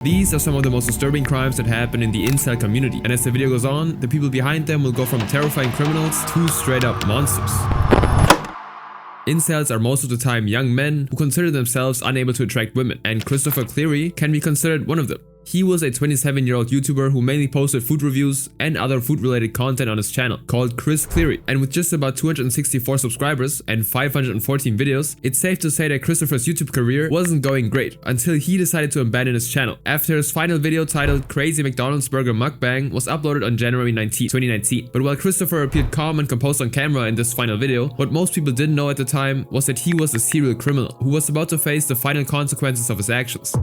These are some of the most disturbing crimes that happen in the incel community, and as the video goes on, the people behind them will go from terrifying criminals to straight up monsters. Incels are most of the time young men who consider themselves unable to attract women, and Christopher Cleary can be considered one of them. He was a 27-year-old YouTuber who mainly posted food reviews and other food-related content on his channel, called Chris Cleary. And with just about 264 subscribers and 514 videos, it's safe to say that Christopher's YouTube career wasn't going great until he decided to abandon his channel. After his final video titled Crazy McDonald's Burger Mukbang was uploaded on January 19, 2019. But while Christopher appeared calm and composed on camera in this final video, what most people didn't know at the time was that he was a serial criminal who was about to face the final consequences of his actions.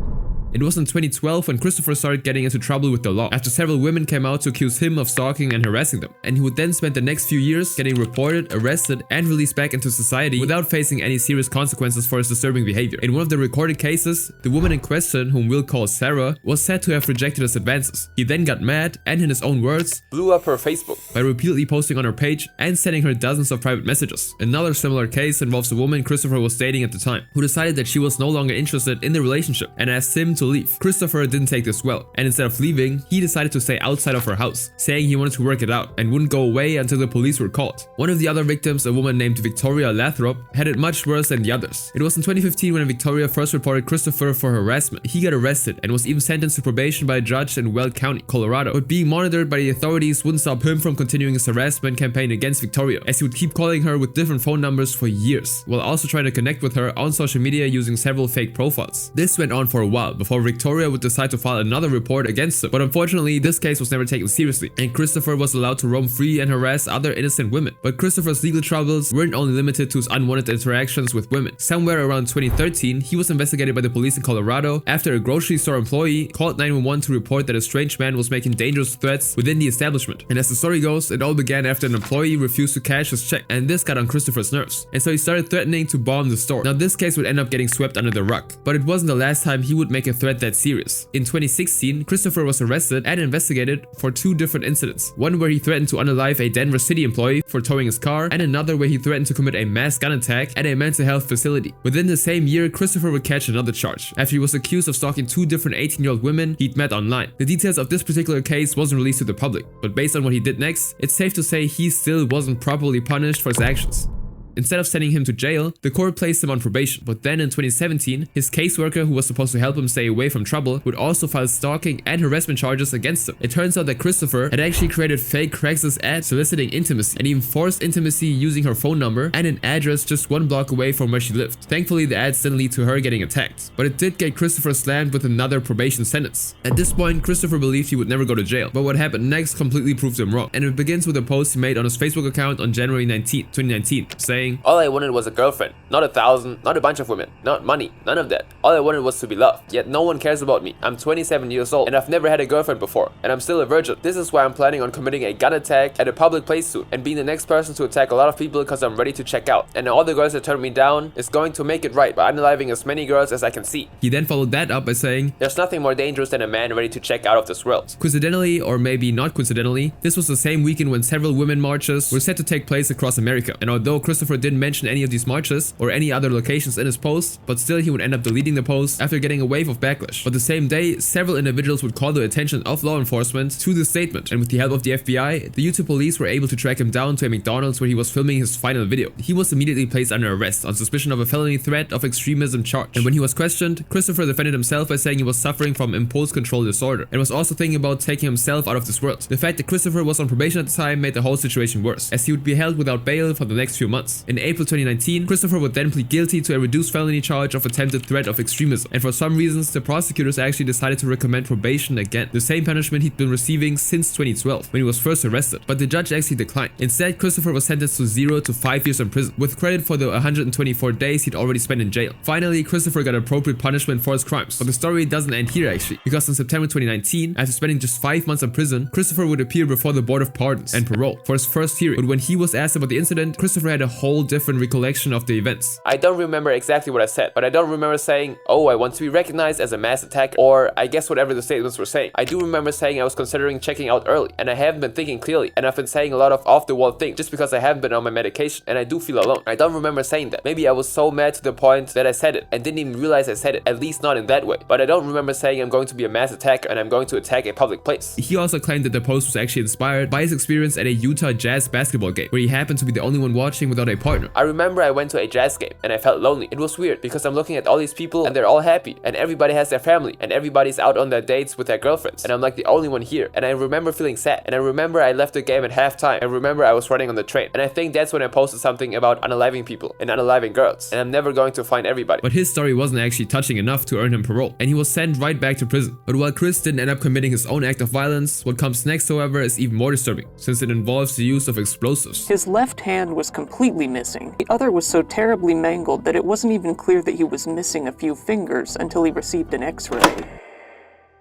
It was in 2012 when Christopher started getting into trouble with the law, after several women came out to accuse him of stalking and harassing them, and he would then spend the next few years getting reported, arrested, and released back into society without facing any serious consequences for his disturbing behavior. In one of the recorded cases, the woman in question, whom we'll call Sarah, was said to have rejected his advances. He then got mad and, in his own words, blew up her Facebook by repeatedly posting on her page and sending her dozens of private messages. Another similar case involves a woman Christopher was dating at the time, who decided that she was no longer interested in the relationship and asked him to leave. Christopher didn't take this well, and instead of leaving, he decided to stay outside of her house, saying he wanted to work it out and wouldn't go away until the police were called. One of the other victims, a woman named Victoria Lathrop, had it much worse than the others. It was in 2015 when Victoria first reported Christopher for harassment. He got arrested and was even sentenced to probation by a judge in Weld County, Colorado. But being monitored by the authorities wouldn't stop him from continuing his harassment campaign against Victoria, as he would keep calling her with different phone numbers for years, while also trying to connect with her on social media using several fake profiles. This went on for a while before Victoria would decide to file another report against him, but unfortunately this case was never taken seriously, and Christopher was allowed to roam free and harass other innocent women. But Christopher's legal troubles weren't only limited to his unwanted interactions with women. Somewhere around 2013, he was investigated by the police in Colorado after a grocery store employee called 911 to report that a strange man was making dangerous threats within the establishment. And as the story goes, it all began after an employee refused to cash his check, and this got on Christopher's nerves, and so he started threatening to bomb the store. Now this case would end up getting swept under the rug, but it wasn't the last time he would make a threat that serious. In 2016, Christopher was arrested and investigated for two different incidents. One where he threatened to unalive a Denver City employee for towing his car, and another where he threatened to commit a mass gun attack at a mental health facility. Within the same year, Christopher would catch another charge after he was accused of stalking two different 18-year-old women he'd met online. The details of this particular case wasn't released to the public, but based on what he did next, it's safe to say he still wasn't properly punished for his actions. Instead of sending him to jail, the court placed him on probation. But then in 2017, his caseworker, who was supposed to help him stay away from trouble, would also file stalking and harassment charges against him. It turns out that Christopher had actually created fake Craigslist ads soliciting intimacy, and even forced intimacy using her phone number and an address just 1 block away from where she lived. Thankfully, the ads didn't lead to her getting attacked, but it did get Christopher slammed with another probation sentence. At this point, Christopher believed he would never go to jail, but what happened next completely proved him wrong, and it begins with a post he made on his Facebook account on January 19, 2019, saying, "All I wanted was a girlfriend, not 1,000, not a bunch of women, not money, none of that. All I wanted was to be loved, yet no one cares about me. I'm 27 years old and I've never had a girlfriend before, and I'm still a virgin. This is why I'm planning on committing a gun attack at a public place soon, and being the next person to attack a lot of people because I'm ready to check out. And all the girls that turned me down is going to make it right by unaliving as many girls as I can see." He then followed that up by saying, "There's nothing more dangerous than a man ready to check out of this world." Coincidentally, or maybe not coincidentally, this was the same weekend when several women marches were set to take place across America. And although Christopher didn't mention any of these marches or any other locations in his post, but still he would end up deleting the post after getting a wave of backlash. But the same day, several individuals would call the attention of law enforcement to this statement, and with the help of the FBI, the YouTube police were able to track him down to a McDonald's where he was filming his final video. He was immediately placed under arrest on suspicion of a felony threat of extremism charge, and when he was questioned, Christopher defended himself by saying he was suffering from impulse control disorder and was also thinking about taking himself out of this world. The fact that Christopher was on probation at the time made the whole situation worse, as he would be held without bail for the next few months. In April 2019, Christopher would then plead guilty to a reduced felony charge of attempted threat of extremism, and for some reasons the prosecutors actually decided to recommend probation again, the same punishment he'd been receiving since 2012 when he was first arrested, but the judge actually declined. Instead, Christopher was sentenced to 0 to 5 years in prison, with credit for the 124 days he'd already spent in jail. Finally, Christopher got appropriate punishment for his crimes, but the story doesn't end here actually, because in September 2019, after spending just 5 months in prison, Christopher would appear before the Board of Pardons and Parole for his first hearing. But when he was asked about the incident, Christopher had a whole whole different recollection of the events. I don't remember exactly what I said, but I don't remember saying, oh, I want to be recognized as a mass attacker, or I guess whatever the statements were saying. I do remember saying I was considering checking out early, and I haven't been thinking clearly, and I've been saying a lot of off-the-wall things just because I haven't been on my medication, and I do feel alone. I don't remember saying that. Maybe I was so mad to the point that I said it, and didn't even realize I said it, at least not in that way. But I don't remember saying I'm going to be a mass attacker and I'm going to attack a public place. He also claimed that the post was actually inspired by his experience at a Utah Jazz basketball game, where he happened to be the only one watching without a partner. I remember I went to a Jazz game, and I felt lonely. It was weird, because I'm looking at all these people, and they're all happy, and everybody has their family, and everybody's out on their dates with their girlfriends, and I'm like the only one here. And I remember feeling sad, and I remember I left the game at halftime, and remember I was running on the train, and I think that's when I posted something about unaliving people and unaliving girls, and I'm never going to find everybody. But his story wasn't actually touching enough to earn him parole, and he was sent right back to prison. But while Chris didn't end up committing his own act of violence, what comes next, however, is even more disturbing, since it involves the use of explosives. His left hand was completely missing. The other was so terribly mangled that it wasn't even clear that he was missing a few fingers until he received an X-ray.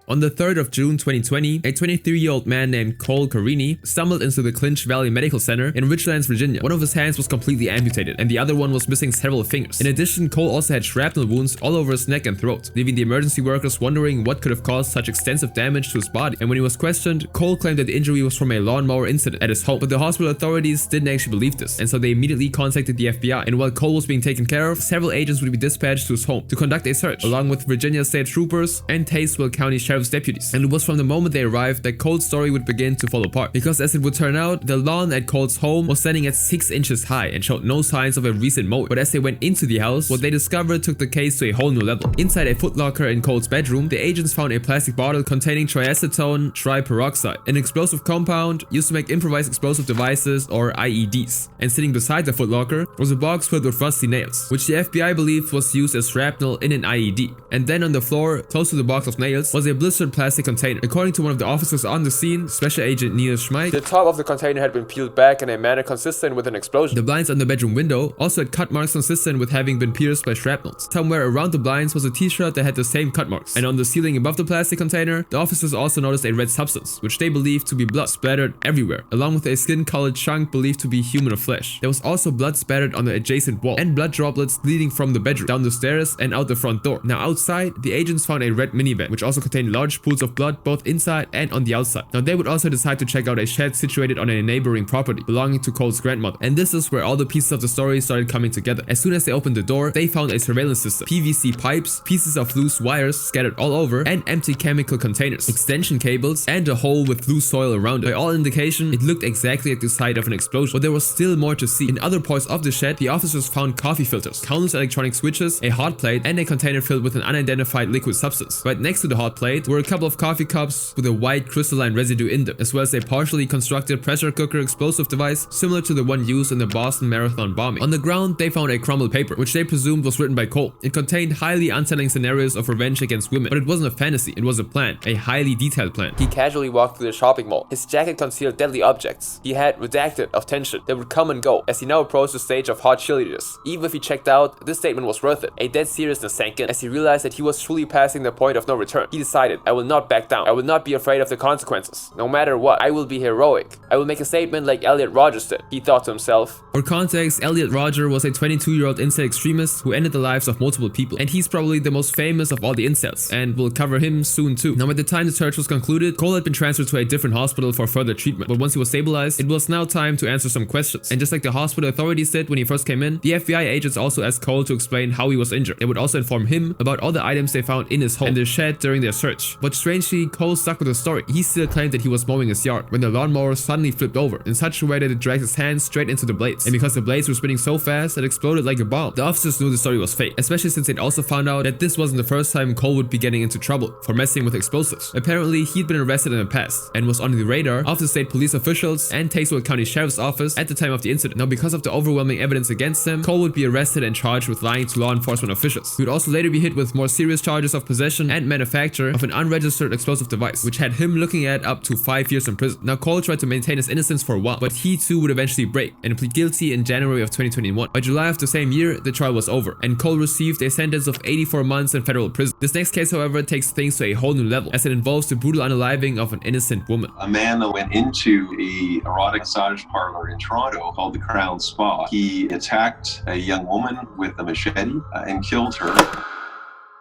On the 3rd of June 2020, a 23-year-old man named Cole Carini stumbled into the Clinch Valley Medical Center in Richlands, Virginia. One of his hands was completely amputated, and the other one was missing several fingers. In addition, Cole also had shrapnel wounds all over his neck and throat, leaving the emergency workers wondering what could have caused such extensive damage to his body. And when he was questioned, Cole claimed that the injury was from a lawnmower incident at his home, but the hospital authorities didn't actually believe this, and so they immediately contacted the FBI. And while Cole was being taken care of, several agents would be dispatched to his home to conduct a search, along with Virginia State Troopers and Tazewell County Sheriff's deputies. And it was from the moment they arrived that Cole's story would begin to fall apart, because as it would turn out, the lawn at Cole's home was standing at 6 inches high and showed no signs of a recent mowing. But as they went into the house, what they discovered took the case to a whole new level. Inside a footlocker in Cole's bedroom, the agents found a plastic bottle containing triacetone triperoxide, an explosive compound used to make improvised explosive devices, or IEDs. And sitting beside the footlocker was a box filled with rusty nails, which the FBI believed was used as shrapnel in an IED. And then on the floor, close to the box of nails, was a blistered plastic container. According to one of the officers on the scene, Special Agent Neil Schmid, the top of the container had been peeled back in a manner consistent with an explosion. The blinds on the bedroom window also had cut marks consistent with having been pierced by shrapnels. Somewhere around the blinds was a t-shirt that had the same cut marks. And on the ceiling above the plastic container, the officers also noticed a red substance, which they believed to be blood, splattered everywhere, along with a skin-colored chunk believed to be human flesh. There was also blood spattered on the adjacent wall, and blood droplets leading from the bedroom, down the stairs, and out the front door. Now outside, the agents found a red minivan, which also contained large pools of blood both inside and on the outside. Now they would also decide to check out a shed situated on a neighboring property belonging to Cole's grandmother. And this is where all the pieces of the story started coming together. As soon as they opened the door, they found a surveillance system, PVC pipes, pieces of loose wires scattered all over, and empty chemical containers, extension cables, and a hole with loose soil around it. By all indication, it looked exactly like the site of an explosion, but there was still more to see. In other parts of the shed, the officers found coffee filters, countless electronic switches, a hot plate, and a container filled with an unidentified liquid substance. Right next to the hot plate were a couple of coffee cups with a white crystalline residue in them, as well as a partially constructed pressure cooker explosive device similar to the one used in the Boston Marathon bombing. On the ground, they found a crumbled paper, which they presumed was written by Cole. It contained highly unsettling scenarios of revenge against women, but it wasn't a fantasy, it was a plan, a highly detailed plan. He casually walked through the shopping mall. His jacket concealed deadly objects. He had redacted of tension that would come and go as he now approached the stage of hot cheerleaders. Even if he checked out, this statement was worth it. A dead seriousness sank in as he realized that he was truly passing the point of no return. He decided, I will not back down. I will not be afraid of the consequences. No matter what, I will be heroic. I will make a statement like Elliot Rogers did, he thought to himself. For context, Elliot Rodger was a 22-year-old incel extremist who ended the lives of multiple people, and he's probably the most famous of all the incels, and we'll cover him soon too. Now, by the time the search was concluded, Cole had been transferred to a different hospital for further treatment, but once he was stabilized, it was now time to answer some questions. And just like the hospital authorities did when he first came in, the FBI agents also asked Cole to explain how he was injured. They would also inform him about all the items they found in his home and the shed during their search. But strangely, Cole stuck with the story. He still claimed that he was mowing his yard when the lawnmower suddenly flipped over in such a way that it dragged his hand straight into the blades. And because the blades were spinning so fast, it exploded like a bomb. The officers knew the story was fake, especially since they'd also found out that this wasn't the first time Cole would be getting into trouble for messing with explosives. Apparently, he'd been arrested in the past and was on the radar of the state police officials and Tazewell County Sheriff's Office at the time of the incident. Now, because of the overwhelming evidence against him, Cole would be arrested and charged with lying to law enforcement officials. He would also later be hit with more serious charges of possession and manufacture of an unregistered explosive device, which had him looking at up to 5 years in prison. Now Cole tried to maintain his innocence for a while, but he too would eventually break and plead guilty in January of 2021. By July of the same year, the trial was over, and Cole received a sentence of 84 months in federal prison. This next case, however, takes things to a whole new level, as it involves the brutal unaliving of an innocent woman. A man went into an erotic massage parlor in Toronto called the Crown Spa. He attacked a young woman with a machete and killed her.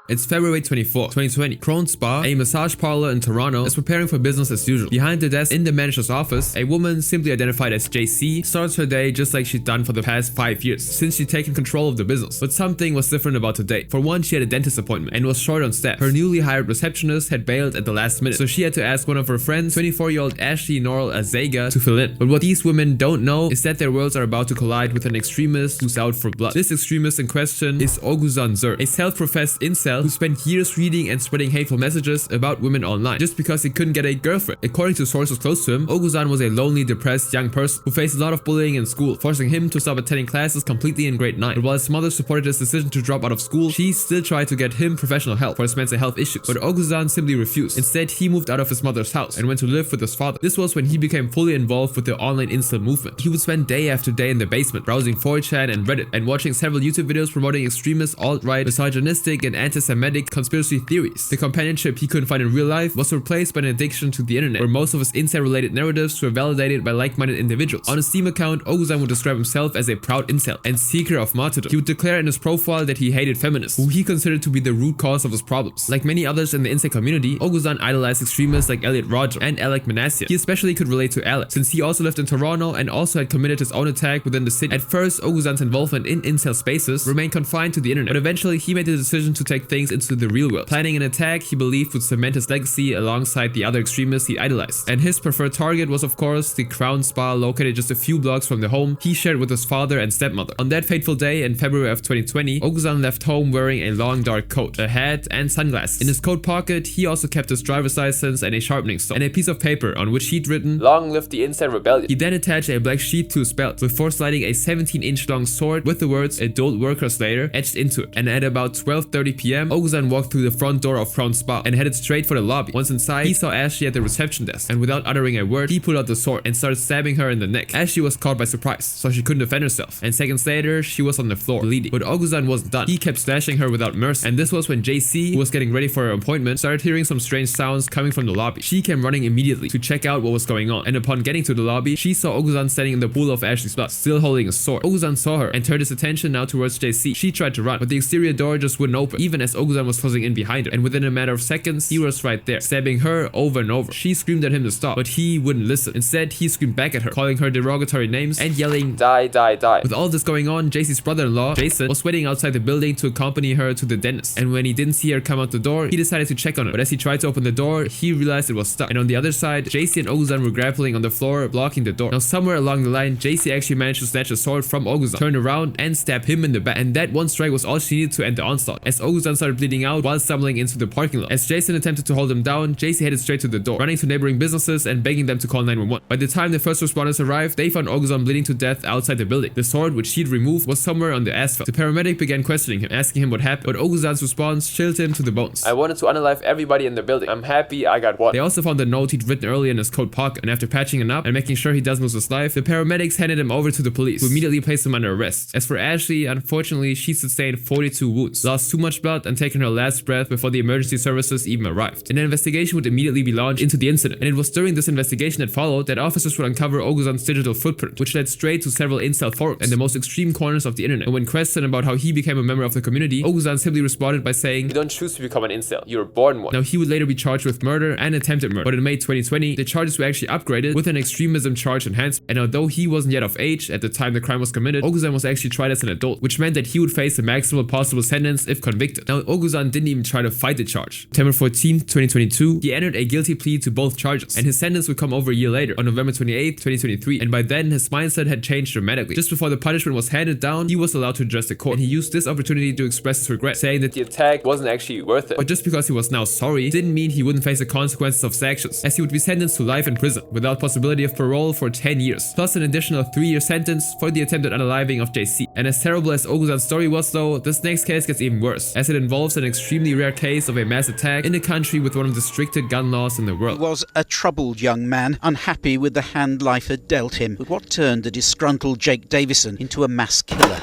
It's February 24, 2020. Crown Spa, a massage parlor in Toronto, is preparing for business as usual. Behind the desk in the manager's office, a woman simply identified as JC starts her day just like she'd done for the past 5 years, since she'd taken control of the business. But something was different about today. For one, she had a dentist appointment and was short on staff. Her newly hired receptionist had bailed at the last minute, so she had to ask one of her friends, 24-year-old Ashley Norrell Azega, to fill in. But what these women don't know is that their worlds are about to collide with an extremist who's out for blood. This extremist in question is Oguzhan Zur, a self-professed incel who spent years reading and spreading hateful messages about women online just because he couldn't get a girlfriend. According to sources close to him, Oguzhan was a lonely, depressed young person who faced a lot of bullying in school, forcing him to stop attending classes completely in grade 9. But while his mother supported his decision to drop out of school, she still tried to get him professional help for his mental health issues. But Oguzhan simply refused. Instead, he moved out of his mother's house and went to live with his father. This was when he became fully involved with the online incel movement. He would spend day after day in the basement, browsing 4chan and Reddit, and watching several YouTube videos promoting extremist, alt-right, misogynistic, and anti-Semitic conspiracy theories. The companionship he couldn't find in real life was replaced by an addiction to the internet, where most of his incel-related narratives were validated by like-minded individuals. On his Steam account, Oguzhan would describe himself as a proud incel and seeker of martyrdom. He would declare in his profile that he hated feminists, who he considered to be the root cause of his problems. Like many others in the incel community, Oguzhan idolized extremists like Elliot Rodger and Alec Manasseh. He especially could relate to Alec, since he also lived in Toronto and also had committed his own attack within the city. At first, Oguzhan's involvement in incel spaces remained confined to the internet, but eventually he made the decision to take things into the real world, planning an attack he believed would cement his legacy alongside the other extremists he idolized. And his preferred target was of course the Crown Spa, located just a few blocks from the home he shared with his father and stepmother. On that fateful day in February of 2020, Oguzhan left home wearing a long dark coat, a hat, and sunglasses. In his coat pocket, he also kept his driver's license and a sharpening stone, and a piece of paper on which he'd written, "Long live the Incel Rebellion." He then attached a black sheet to his belt before sliding a 17-inch long sword with the words "Adult Worker Slayer" etched into it. And at about 12:30 p.m., Oguzhan walked through the front door of Crown Spa and headed straight for the lobby. Once inside, he saw Ashley at the reception desk, and without uttering a word, he pulled out the sword and started stabbing her in the neck. Ashley was caught by surprise, so she couldn't defend herself, and seconds later, she was on the floor, bleeding. But Oguzhan wasn't done. He kept slashing her without mercy, and this was when JC, who was getting ready for her appointment, started hearing some strange sounds coming from the lobby. She came running immediately to check out what was going on, and upon getting to the lobby, she saw Oguzhan standing in the pool of Ashley's blood, still holding a sword. Oguzhan saw her and turned his attention now towards JC. She tried to run, but the exterior door just wouldn't open, even as Oguzhan was closing in behind her, and within a matter of seconds, he was right there, stabbing her over and over. She screamed at him to stop, but he wouldn't listen. Instead, he screamed back at her, calling her derogatory names and yelling, "Die, die, die." With all this going on, JC's brother-in-law, Jason, was waiting outside the building to accompany her to the dentist, and when he didn't see her come out the door, he decided to check on her. But as he tried to open the door, he realized it was stuck, and on the other side, JC and Oguzhan were grappling on the floor, blocking the door. Now somewhere along the line, JC actually managed to snatch a sword from Oguzhan, turn around, and stab him in the back, and that one strike was all she needed to end the onslaught, as Oguzhan started bleeding out while stumbling into the parking lot. As Jason attempted to hold him down, JC headed straight to the door, running to neighboring businesses and begging them to call 911. By the time the first responders arrived, they found Oguzhan bleeding to death outside the building. The sword, which she'd removed, was somewhere on the asphalt. The paramedic began questioning him, asking him what happened, but Oguzhan's response chilled him to the bones. "I wanted to unalive everybody in the building. I'm happy I got one." They also found the note he'd written earlier in his coat pocket, and after patching him up and making sure he doesn't lose his life, the paramedics handed him over to the police, who immediately placed him under arrest. As for Ashley, unfortunately, she sustained 42 wounds, lost too much blood, and taken her last breath before the emergency services even arrived. An investigation would immediately be launched into the incident, and it was during this investigation that followed that officers would uncover Oguzhan's digital footprint, which led straight to several incel forums and the most extreme corners of the internet. And when questioned about how he became a member of the community, Oguzhan simply responded by saying, "You don't choose to become an incel, you're born one." Now, he would later be charged with murder and attempted murder, but in May 2020, the charges were actually upgraded with an extremism charge enhancement. And although he wasn't yet of age at the time the crime was committed, Oguzhan was actually tried as an adult, which meant that he would face the maximum possible sentence if convicted. Now, Oguzhan didn't even try to fight the charge. September 14, 2022, he entered a guilty plea to both charges, and his sentence would come over a year later, on November 28, 2023, and by then, his mindset had changed dramatically. Just before the punishment was handed down, he was allowed to address the court, and he used this opportunity to express his regret, saying that The attack wasn't actually worth it. but just because he was now sorry, didn't mean he wouldn't face the consequences of his actions, as he would be sentenced to life in prison, without possibility of parole for 10 years, plus an additional 3-year sentence for the attempted unaliving of JC. And as terrible as Oguzhan's story was though, this next case gets even worse, as it involves an extremely rare case of a mass attack in a country with one of the strictest gun laws in the He world. was a troubled young man, unhappy with the hand life had dealt him. But what turned the disgruntled Jake Davison into a mass killer?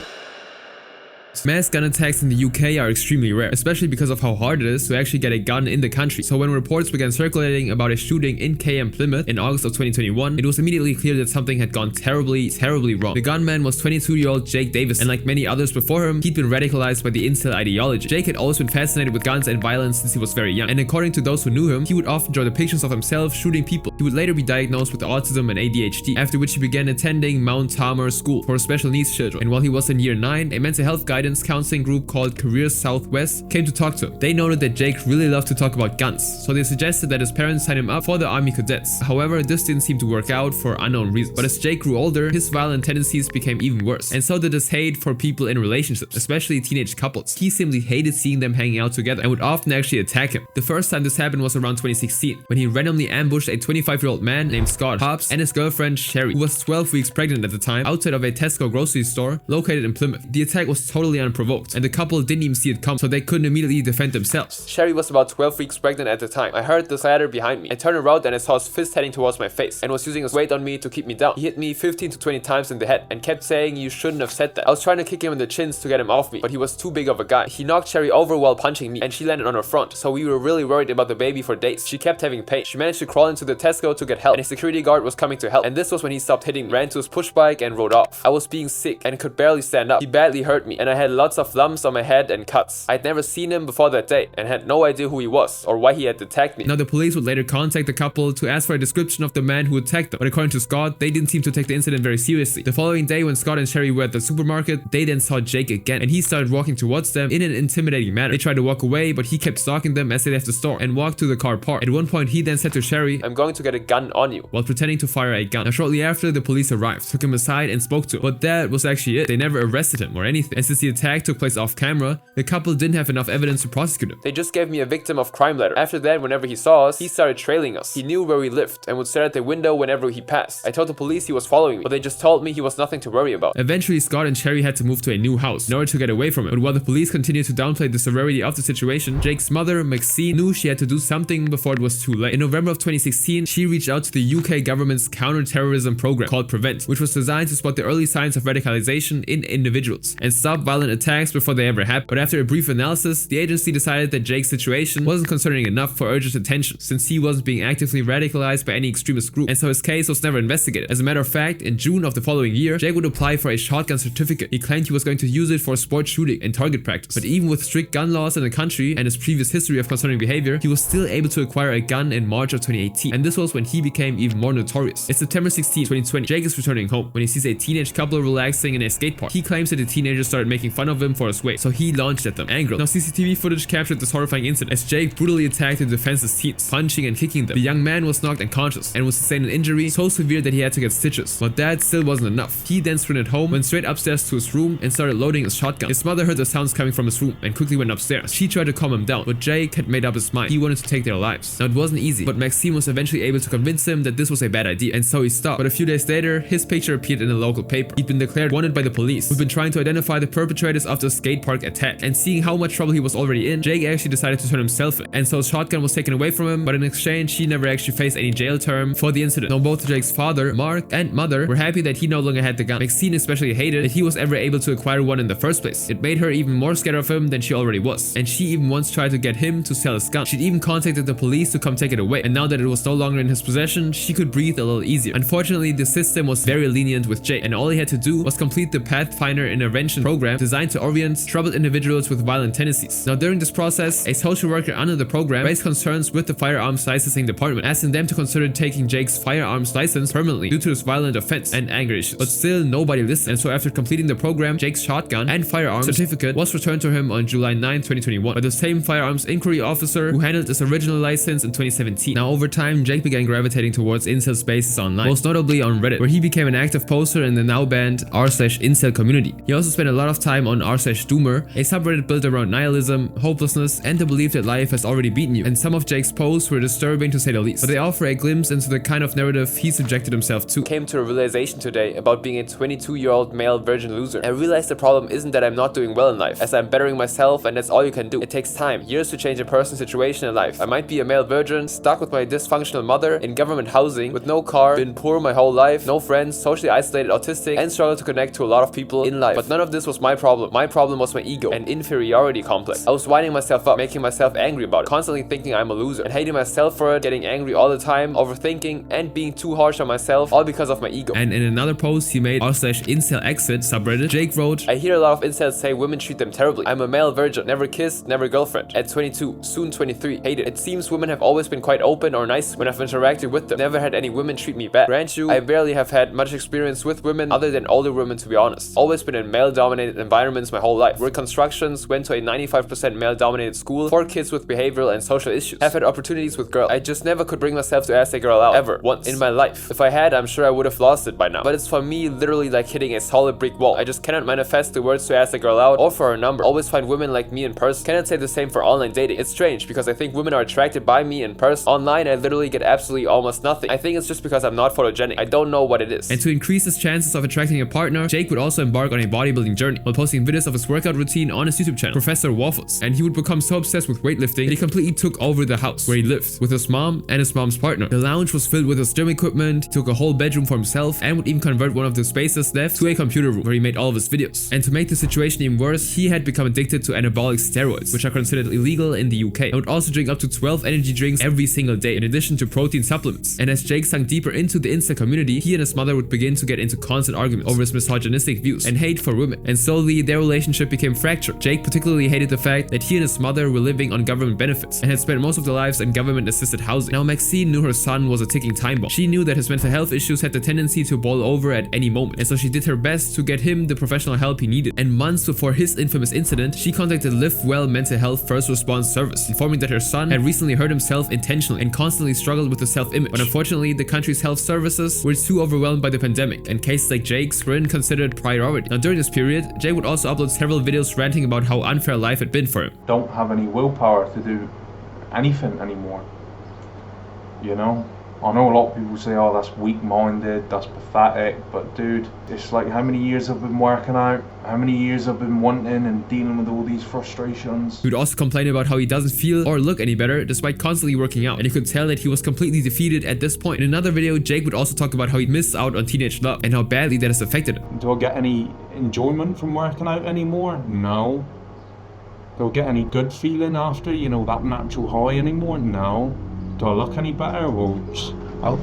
Mass gun attacks in the UK are extremely rare, especially because of how hard it is to actually get a gun in the country. So when reports began circulating about a shooting in KM Plymouth in August of 2021, it was immediately clear that something had gone terribly wrong. The gunman was 22-year-old Jake Davis, and like many others before him, he'd been radicalized by the Incel ideology. Jake had always been fascinated with guns and violence since he was very young, and according to those who knew him, he would often draw depictions of himself shooting people. He would later be diagnosed with autism and ADHD, after which he began attending Mount Tamar School for special needs children. And while he was in year 9, a mental health guidance counseling group called Careers Southwest came to talk to him. They noted that Jake really loved to talk about guns, so they suggested that his parents sign him up for the Army Cadets. However, this didn't seem to work out for unknown reasons. But as Jake grew older, his violent tendencies became even worse, and so did his hate for people in relationships, especially teenage couples. He simply hated seeing them hanging out together and would often actually attack him. The first time this happened was around 2016, when he randomly ambushed a 25-year-old man named Scott Hobbs and his girlfriend Sherry, who was 12 weeks pregnant at the time, outside of a Tesco grocery store located in Plymouth. The attack was totally unprovoked, and the couple didn't even see it come, so they couldn't immediately defend themselves. Sherry was about 12 weeks pregnant at the time. I heard the clatter behind me. I turned around and I saw his fist heading towards my face and was using his weight on me to keep me down. He hit me 15 to 20 times in the head and kept saying you shouldn't have said that. I was trying to kick him in the chins to get him off me, but he was too big of a guy. He knocked Sherry over while punching me and she landed on her front, so we were really worried about the baby for days. She kept having pain. She managed to crawl into the Tesco to get help, and a security guard was coming to help, and this was when he stopped hitting me, ran to his push bike and rode off. I was being sick and could barely stand up. He badly hurt me and I had lots of lumps on my head and cuts. I'd never seen him before that day and had no idea who he was or why he had attacked me. Now the police would later contact the couple to ask for a description of the man who attacked them, but according to Scott, they didn't seem to take the incident very seriously. The following day, when Scott and Sherry were at the supermarket, they then saw Jake again, and he started walking towards them in an intimidating manner. They tried to walk away, but he kept stalking them as they left the store and walked to the car park. At one point, he then said to Sherry, I'm going to get a gun on you, while pretending to fire a gun. Now shortly after, the police arrived, took him aside and spoke to him, but that was actually it. They never arrested him or anything, and since the attack took place off camera, the couple didn't have enough evidence to prosecute him. They just gave me a victim of crime letter. After that, whenever he saw us, he started trailing us. He knew where we lived and would stare at the window whenever he passed. I told the police he was following me, but they just told me he was nothing to worry about. Eventually, Scott and Sherry had to move to a new house in order to get away from him. But while the police continued to downplay the severity of the situation, Jake's mother, Maxine, knew she had to do something before it was too late. In November of 2016, she reached out to the UK government's counter-terrorism program called PREVENT, which was designed to spot the early signs of radicalization in individuals and stop violent attacks before they ever happen. But after a brief analysis, the agency decided that Jake's situation wasn't concerning enough for urgent attention, since he wasn't being actively radicalized by any extremist group, and so his case was never investigated. As a matter of fact, in June of the following year, Jake would apply for a shotgun certificate. He claimed he was going to use it for sports shooting and target practice. But even with strict gun laws in the country and his previous history of concerning behavior, he was still able to acquire a gun in March of 2018, and this was when he became even more notorious. It's September 16, 2020. Jake is returning home when he sees a teenage couple relaxing in a skate park. He claims that the teenagers started making fun of him for his weight, so he launched at them, angrily. Now CCTV footage captured this horrifying incident as Jake brutally attacked the defenseless teens, punching and kicking them. The young man was knocked unconscious and would sustain an injury so severe that he had to get stitches. But that still wasn't enough. He then sprinted home, went straight upstairs to his room and started loading his shotgun. His mother heard the sounds coming from his room and quickly went upstairs. She tried to calm him down, but Jake had made up his mind. He wanted to take their lives. Now it wasn't easy, but Maxime was eventually able to convince him that this was a bad idea, and so he stopped. But a few days later, his picture appeared in a local paper. He'd been declared wanted by the police, who'd been trying to identify the perpetrators of the skate park attack. And seeing how much trouble he was already in, Jake actually decided to turn himself in, and so his shotgun was taken away from him, but in exchange he never actually faced any jail term for the incident. Now both Jake's father, Mark, and mother were happy that he no longer had the gun. Maxine especially hated that he was ever able to acquire one in the first place. It made her even more scared of him than she already was, and she even once tried to get him to sell his gun. She'd even contacted the police to come take it away, and now that it was no longer in his possession, she could breathe a little easier. Unfortunately, the system was very lenient with Jake, and all he had to do was complete the Pathfinder intervention program designed to orient troubled individuals with violent tendencies. Now during this process, a social worker under the program raised concerns with the firearms licensing department, asking them to consider taking Jake's firearms license permanently due to his violent offense and anger issues. But still nobody listened, and so after completing the program, Jake's shotgun and firearms certificate was returned to him on July 9, 2021 by the same firearms inquiry officer who handled his original license in 2017. Now over time, Jake began gravitating towards incel spaces online, most notably on Reddit, where he became an active poster in the now banned r/incel community. He also spent a lot of time time on r/doomer, a subreddit built around nihilism, hopelessness, and the belief that life has already beaten you, and some of Jake's posts were disturbing to say the least, but they offer a glimpse into the kind of narrative he subjected himself to. Came to a realization today about being a 22-year-old male virgin loser. I realized the problem isn't that I'm not doing well in life, as I'm bettering myself and that's all you can do. It takes time, years to change a person's situation in life. I might be a male virgin, stuck with my dysfunctional mother, in government housing, with no car, been poor my whole life, no friends, socially isolated, autistic, and struggle to connect to a lot of people in life. But none of this was my problem. My problem was my ego and inferiority complex. I was winding myself up, making myself angry about it, constantly thinking I'm a loser, and hating myself for it, getting angry all the time, overthinking, and being too harsh on myself, all because of my ego. And in another post he made r/incel exit subreddit, Jake wrote, I hear a lot of incels say women treat them terribly. I'm a male virgin, never kissed, never girlfriend. At 22, soon 23, hate it. It seems women have always been quite open or nice when I've interacted with them. Never had any women treat me bad. Grant you, I barely have had much experience with women other than older women, to be honest. Always been in male-dominated environments my whole life. Worked constructions, went to a 95% male-dominated school, 4 kids with behavioral and social issues. Have had opportunities with girls. I just never could bring myself to ask a girl out, ever, once, in my life. If I had, I'm sure I would have lost it by now. But it's for me literally like hitting a solid brick wall. I just cannot manifest the words to ask a girl out or for her number. Always find women like me in person. Cannot say the same for online dating. It's strange because I think women are attracted by me in person. Online, I literally get absolutely almost nothing. I think it's just because I'm not photogenic. I don't know what it is. And to increase his chances of attracting a partner, Jake would also embark on a bodybuilding journey while posting videos of his workout routine on his YouTube channel, Professor Waffles. And he would become so obsessed with weightlifting that he completely took over the house where he lived with his mom and his mom's partner. The lounge was filled with his gym equipment, he took a whole bedroom for himself, and would even convert one of the spaces left to a computer room where he made all of his videos. And to make the situation even worse, he had become addicted to anabolic steroids, which are considered illegal in the UK, and would also drink up to 12 energy drinks every single day, in addition to protein supplements. And as Jake sunk deeper into the Insta community, he and his mother would begin to get into constant arguments over his misogynistic views and hate for women, and slowly their relationship became fractured. Jake particularly hated the fact that he and his mother were living on government benefits and had spent most of their lives in government-assisted housing. Now Maxine knew her son was a ticking time bomb. She knew that his mental health issues had the tendency to boil over at any moment, and so she did her best to get him the professional help he needed. And months before his infamous incident, she contacted Live Well Mental Health First Response Service, informing that her son had recently hurt himself intentionally and constantly struggled with his self-image. But unfortunately, the country's health services were too overwhelmed by the pandemic, and cases like Jake's weren't considered priority. Now during this period, Jake would also upload several videos ranting about how unfair life had been for him. Don't have any willpower to do anything anymore, you know? I know a lot of people say, oh, that's weak-minded, that's pathetic, but dude, it's like how many years I've been working out, how many years I've been wanting and dealing with all these frustrations. He would also complain about how he doesn't feel or look any better despite constantly working out, and you could tell that he was completely defeated at this point. In another video, Jake would also talk about how he missed out on teenage love and how badly that has affected him. Do I get any enjoyment from working out anymore? No. Do I get any good feeling after, you know, that natural high anymore? No. Do I look any better? Well, I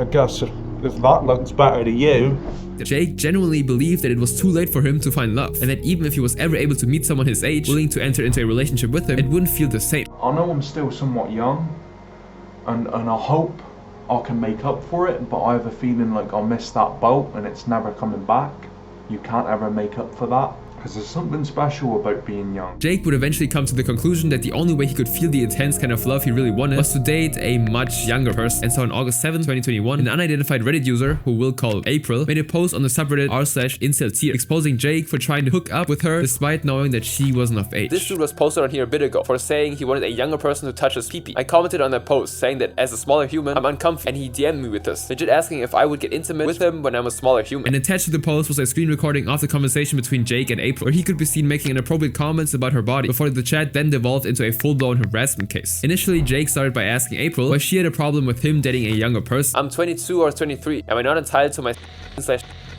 guess if that looks better to you. Jake genuinely believed that it was too late for him to find love, and that even if he was ever able to meet someone his age, willing to enter into a relationship with him, it wouldn't feel the same. I know I'm still somewhat young, and I hope I can make up for it, but I have a feeling like I missed that boat and it's never coming back. You can't ever make up for that. Because there's something special about being young. Jake would eventually come to the conclusion that the only way he could feel the intense kind of love he really wanted was to date a much younger person. And so on August 7, 2021, an unidentified Reddit user, who we'll call April, made a post on the subreddit r/incel exposing Jake for trying to hook up with her despite knowing that she wasn't of age. This dude was posted on here a bit ago for saying he wanted a younger person to touch his pee-pee. I commented on that post saying that as a smaller human, I'm uncomfy, and he DM'd me with this, legit asking if I would get intimate with him when I'm a smaller human. And attached to the post was a screen recording of the conversation between Jake and April, where he could be seen making inappropriate comments about her body before the chat then devolved into a full-blown harassment case. Initially, Jake started by asking April why she had a problem with him dating a younger person. I'm 22 or 23. Am I not entitled to my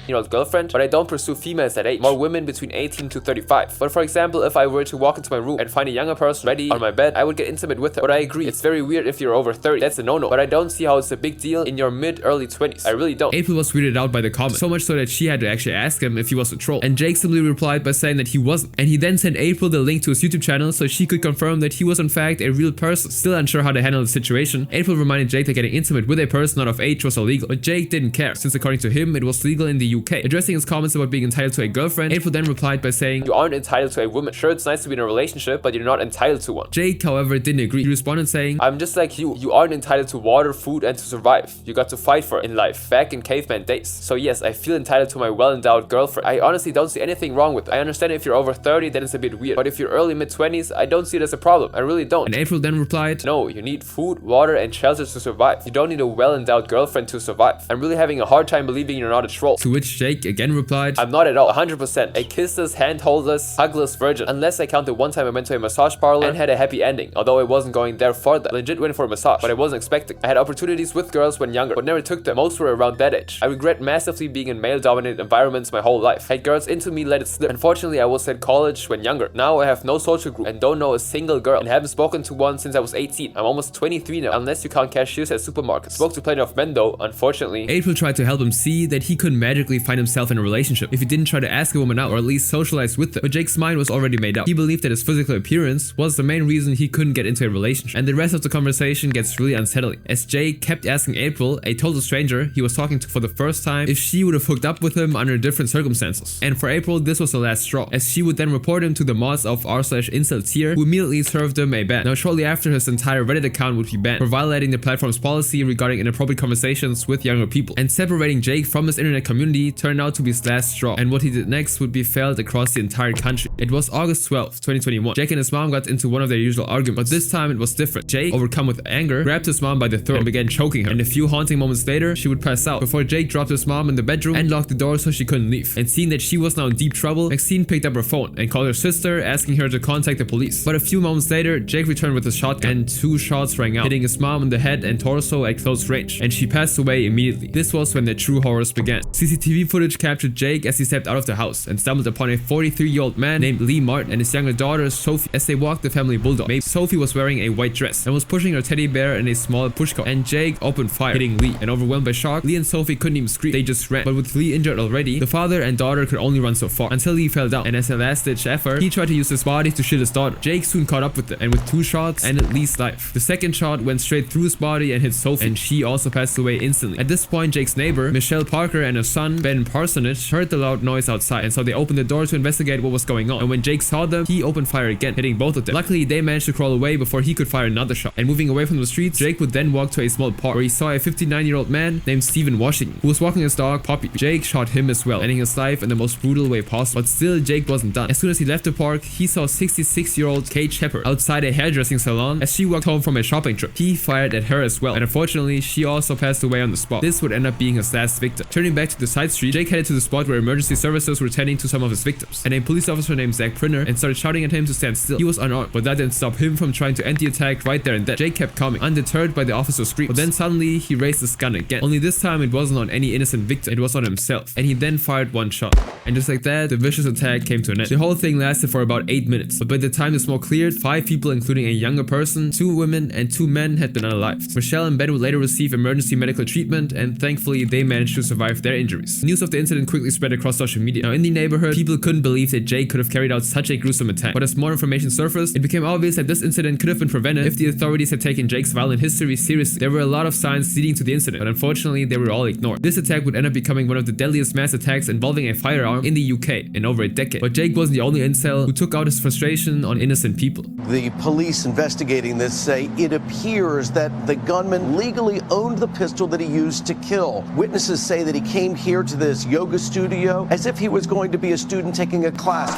/year-old girlfriend? But I don't pursue females that age. More women between 18 to 35. But for example, if I were to walk into my room and find a younger person ready on my bed, I would get intimate with her. But I agree, it's very weird if you're over 30. That's a no-no. But I don't see how it's a big deal in your mid-early 20s. I really don't. April was weirded out by the comment, so much so that she had to actually ask him if he was a troll. And Jake simply replied by saying that he wasn't. And he then sent April the link to his YouTube channel so she could confirm that he was in fact a real person. Still unsure how to handle the situation, April reminded Jake that getting intimate with a person not of age was illegal. But Jake didn't care, since according to him, it was legal in the UK. Addressing his comments about being entitled to a girlfriend, April then replied by saying, "You aren't entitled to a woman. Sure, it's nice to be in a relationship, but you're not entitled to one." Jake, however, didn't agree. He responded saying, "I'm just like you. You aren't entitled to water, food, and to survive. You got to fight for it in life, back in caveman days. So yes, I feel entitled to my well-endowed girlfriend. I honestly don't see anything wrong with it. I understand if you're over 30, then it's a bit weird. But if you're early mid-20s, I don't see it as a problem. I really don't." And April then replied, "No, you need food, water, and shelter to survive. You don't need a well-endowed girlfriend to survive. I'm really having a hard time believing you're not a troll." To which Jake again replied, "I'm not at all, 100%. A kissless, hand-holdless, hugless virgin. Unless I count the one time I went to a massage parlor and had a happy ending, although I wasn't going there for that. Legit went for a massage, but I wasn't expecting. I had opportunities with girls when younger, but never took them. Most were around that age. I regret massively being in male-dominated environments my whole life. Had girls into me, let it slip. Unfortunately, I was at college when younger. Now I have no social group and don't know a single girl and haven't spoken to one since I was 18. I'm almost 23 now, unless you count cashiers at supermarkets. Spoke to plenty of men though, unfortunately." April tried to help him see that he couldn't magically find himself in a relationship if he didn't try to ask a woman out or at least socialize with them. But Jake's mind was already made up. He believed that his physical appearance was the main reason he couldn't get into a relationship. And the rest of the conversation gets really unsettling, as Jake kept asking April, a total stranger he was talking to for the first time, if she would have hooked up with him under different circumstances. And for April, this was the last straw, as she would then report him to the mods of r/incel tier, who immediately served him a ban. Now shortly after, his entire Reddit account would be banned for violating the platform's policy regarding inappropriate conversations with younger people. And separating Jake from his internet community turned out to be his last straw, and what he did next would be felt across the entire country. It was August 12th, 2021. Jake and his mom got into one of their usual arguments, but this time it was different. Jake, overcome with anger, grabbed his mom by the throat and began choking her, and a few haunting moments later, she would pass out before Jake dropped his mom in the bedroom and locked the door so she couldn't leave. And seeing that she was now in deep trouble, Maxine picked up her phone and called her sister, asking her to contact the police. But a few moments later, Jake returned with a shotgun and 2 shots rang out, hitting his mom in the head and torso at close range, and she passed away immediately. This was when the true horrors began. CCTV footage captured Jake as he stepped out of the house and stumbled upon a 43-year-old man named Lee Martin and his younger daughter Sophie as they walked the family bulldog. Sophie was wearing a white dress and was pushing her teddy bear in a small pushcart, and Jake opened fire, hitting Lee. And overwhelmed by shock, Lee and Sophie couldn't even scream, they just ran. But with Lee injured already, the father and daughter could only run so far until Lee fell down, and as a last-ditch effort, he tried to use his body to shield his daughter. Jake soon caught up with them, and with 2 shots ended Lee's life. The second shot went straight through his body and hit Sophie, and she also passed away instantly. At this point, Jake's neighbor, Michelle Parker, and her son, Ben Parsonage, heard the loud noise outside, and so they opened the door to investigate what was going on. And when Jake saw them, he opened fire again, hitting both of them. Luckily, they managed to crawl away before he could fire another shot. And moving away from the streets, Jake would then walk to a small park where he saw a 59-year-old man named Stephen Washington, who was walking his dog, Poppy. Jake shot him as well, ending his life in the most brutal way possible. But still, Jake wasn't done. As soon as he left the park, he saw 66-year-old Kate Shepard outside a hairdressing salon as she walked home from a shopping trip. He fired at her as well, and unfortunately, she also passed away on the spot. This would end up being his last victim. Turning back to the side street, Jake headed to the spot where emergency services were tending to some of his victims, and a police officer named Zach Prinner and started shouting at him to stand still. He was unarmed, but that didn't stop him from trying to end the attack right there and then. Jake kept coming, undeterred by the officer's screams, but then suddenly he raised his gun again. Only this time it wasn't on any innocent victim, it was on himself, and he then fired 1 shot. And just like that, the vicious attack came to an end. The whole thing lasted for about 8 minutes, but by the time the smoke cleared, 5 people including a younger person, 2 women, and 2 men had been unalived. Michelle and Ben would later receive emergency medical treatment, and thankfully they managed to survive their injuries. News of the incident quickly spread across social media. Now in the neighborhood, people couldn't believe that Jake could have carried out such a gruesome attack, but as more information surfaced, it became obvious that this incident could have been prevented if the authorities had taken Jake's violent history seriously. There were a lot of signs leading to the incident, but unfortunately they were all ignored. This attack would end up becoming one of the deadliest mass attacks involving a firearm in the UK in over a decade. But Jake wasn't the only incel who took out his frustration on innocent people. The police investigating this say it appears that the gunman legally owned the pistol that he used to kill. Witnesses say that he came here to this yoga studio as if he was going to be a student taking a class.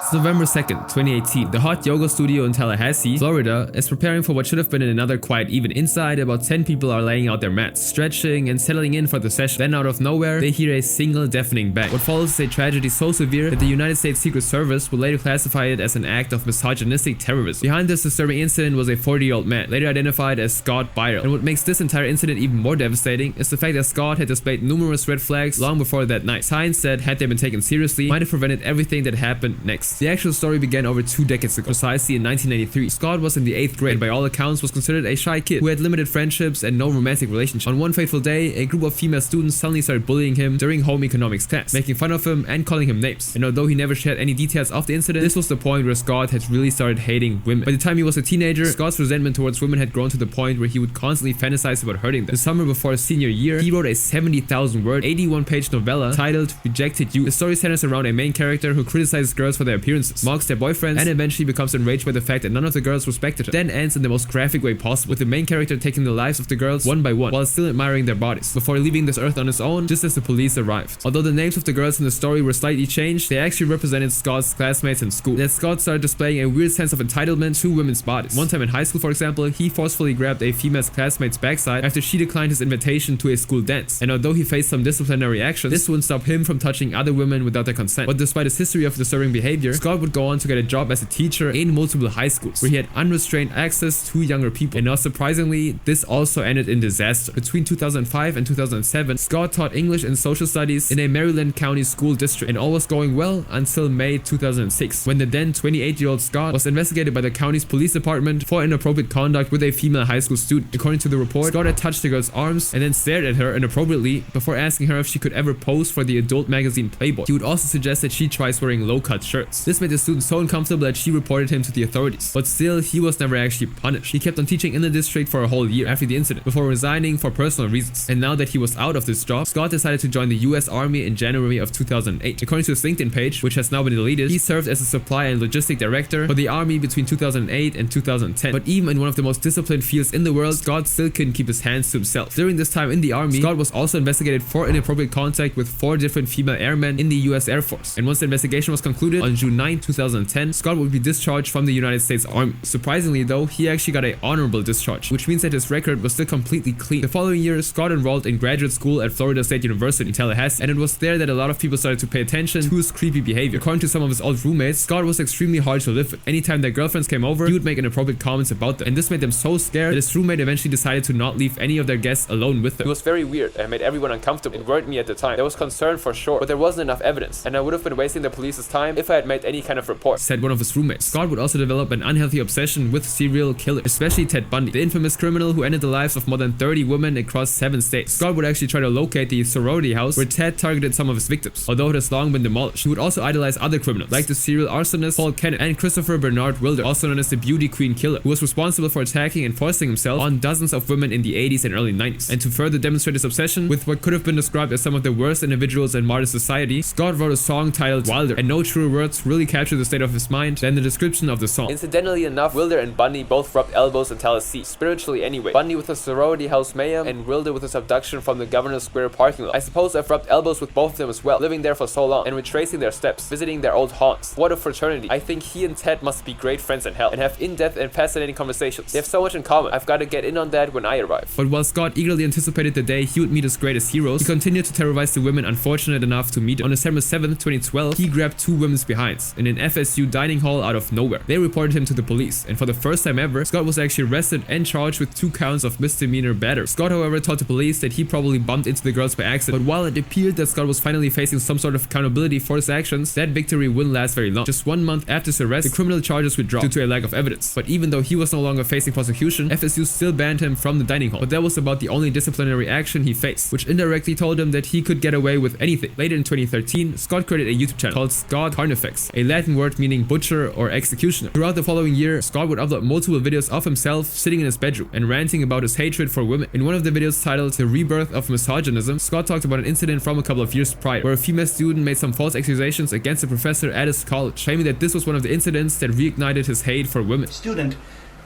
It's November 2nd, 2018. The hot yoga studio in Tallahassee, Florida, is preparing for what should have been another quiet evening. Inside, about 10 people are laying out their mats, stretching and settling in for the session. Then out of nowhere, they hear a single deafening bang. What follows is a tragedy so severe that the United States Secret Service will later classify it as an act of misogynistic terrorism. Behind this disturbing incident was a 40-year-old man, later identified as Scott Byral. And what makes this entire incident even more devastating is the fact that Scott had displayed numerous red flags long before that night. Signs that, had they been taken seriously, might have prevented everything that happened next. exists. The actual story began over 2 decades ago, precisely in 1993. Scott was in the 8th grade and by all accounts was considered a shy kid who had limited friendships and no romantic relationship. On one fateful day, a group of female students suddenly started bullying him during home economics class, making fun of him and calling him names. And although he never shared any details of the incident, this was the point where Scott had really started hating women. By the time he was a teenager, Scott's resentment towards women had grown to the point where he would constantly fantasize about hurting them. The summer before his senior year, he wrote a 70,000-word, 81-page novella titled Rejected You. The story centers around a main character who criticizes girls for their appearances, mocks their boyfriends, and eventually becomes enraged by the fact that none of the girls respected him. Then ends in the most graphic way possible, with the main character taking the lives of the girls one by one while still admiring their bodies, before leaving this earth on his own just as the police arrived. Although the names of the girls in the story were slightly changed, they actually represented Scott's classmates in school. That Scott started displaying a weird sense of entitlement to women's bodies. One time in high school, for example, he forcefully grabbed a female classmate's backside after she declined his invitation to a school dance. And although he faced some disciplinary actions, this wouldn't stop him from touching other women without their consent. But despite his history of disturbing behavior, Scott would go on to get a job as a teacher in multiple high schools, where he had unrestrained access to younger people. And not surprisingly, this also ended in disaster. Between 2005 and 2007, Scott taught English and social studies in a Maryland County school district, and all was going well until May 2006, when the then 28-year-old Scott was investigated by the county's police department for inappropriate conduct with a female high school student. According to the report, Scott had touched the girl's arms and then stared at her inappropriately before asking her if she could ever pose for the adult magazine Playboy. He would also suggest that she tries wearing low-cut shirts. This made the student so uncomfortable that she reported him to the authorities. But still, he was never actually punished. He kept on teaching in the district for a whole year after the incident, before resigning for personal reasons. And now that he was out of this job, Scott decided to join the US Army in January of 2008. According to his LinkedIn page, which has now been deleted, he served as a supply and logistic director for the Army between 2008 and 2010. But even in one of the most disciplined fields in the world, Scott still couldn't keep his hands to himself. During this time in the Army, Scott was also investigated for inappropriate contact with 4 different female airmen in the US Air Force. And once the investigation was concluded on June 9, 2010, Scott would be discharged from the United States Army. Surprisingly though, he actually got an honorable discharge, which means that his record was still completely clean. The following year, Scott enrolled in graduate school at Florida State University in Tallahassee, and it was there that a lot of people started to pay attention to his creepy behavior. According to some of his old roommates, Scott was extremely hard to live with. Anytime their girlfriends came over, he would make inappropriate comments about them, and this made them so scared that his roommate eventually decided to not leave any of their guests alone with them. It was very weird and made everyone uncomfortable. It worried me at the time. There was concern for sure, but there wasn't enough evidence, and I would have been wasting the police's time if I had made any kind of report, said one of his roommates. Scott would also develop an unhealthy obsession with serial killers, especially Ted Bundy, the infamous criminal who ended the lives of more than 30 women across 7 states. Scott would actually try to locate the sorority house where Ted targeted some of his victims, although it has long been demolished. He would also idolize other criminals, like the serial arsonist Paul Kennedy and Christopher Bernard Wilder, also known as the Beauty Queen Killer, who was responsible for attacking and forcing himself on dozens of women in the 80s and early 90s. And to further demonstrate his obsession with what could have been described as some of the worst individuals in modern society, Scott wrote a song titled Wilder, and no truer words really capture the state of his mind than the description of the song. Incidentally enough, Wilder and Bundy both rubbed elbows in Tallahassee, spiritually anyway. Bundy with a sorority house mayhem, and Wilder with his abduction from the Governor Square parking lot. I suppose I've rubbed elbows with both of them as well, living there for so long and retracing their steps, visiting their old haunts. What a fraternity. I think he and Ted must be great friends in hell and have in-depth and fascinating conversations. They have so much in common. I've got to get in on that when I arrive. But while Scott eagerly anticipated the day he would meet his greatest heroes, he continued to terrorize the women unfortunate enough to meet them. On December 7th, 2012, he grabbed 2 women's behinds in an FSU dining hall out of nowhere. They reported him to the police, and for the first time ever, Scott was actually arrested and charged with 2 counts of misdemeanor battery. Scott, however, told the police that he probably bumped into the girls by accident, but while it appeared that Scott was finally facing some sort of accountability for his actions, that victory wouldn't last very long. Just 1 month after his arrest, the criminal charges were dropped due to a lack of evidence. But even though he was no longer facing prosecution, FSU still banned him from the dining hall. But that was about the only disciplinary action he faced, which indirectly told him that he could get away with anything. Later in 2013, Scott created a YouTube channel called Scott Carnifex, a Latin word meaning butcher or executioner. Throughout the following year, Scott would upload multiple videos of himself sitting in his bedroom and ranting about his hatred for women. In one of the videos titled The Rebirth of Misogynism, Scott talked about an incident from a couple of years prior, where a female student made some false accusations against a professor at his college, claiming that this was one of the incidents that reignited his hate for women. Student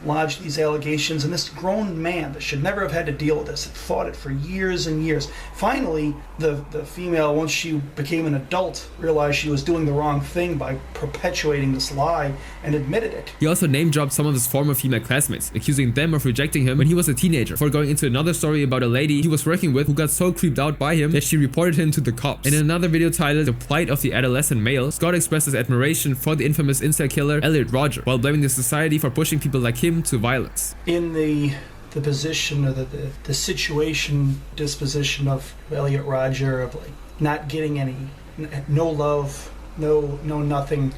lodged these allegations, and this grown man that should never have had to deal with this had fought it for years and years. Finally, the female, once she became an adult, realized she was doing the wrong thing by perpetuating this lie and admitted it. He also name-dropped some of his former female classmates, accusing them of rejecting him when he was a teenager, before going into another story about a lady he was working with who got so creeped out by him that she reported him to the cops. In another video titled The Plight of the Adolescent Male, Scott expressed his admiration for the infamous incel killer Elliot Rodger, while blaming the society for pushing people like him to violence. In the position or the situation, disposition of Elliot Rodger, of like not getting no love, no nothing,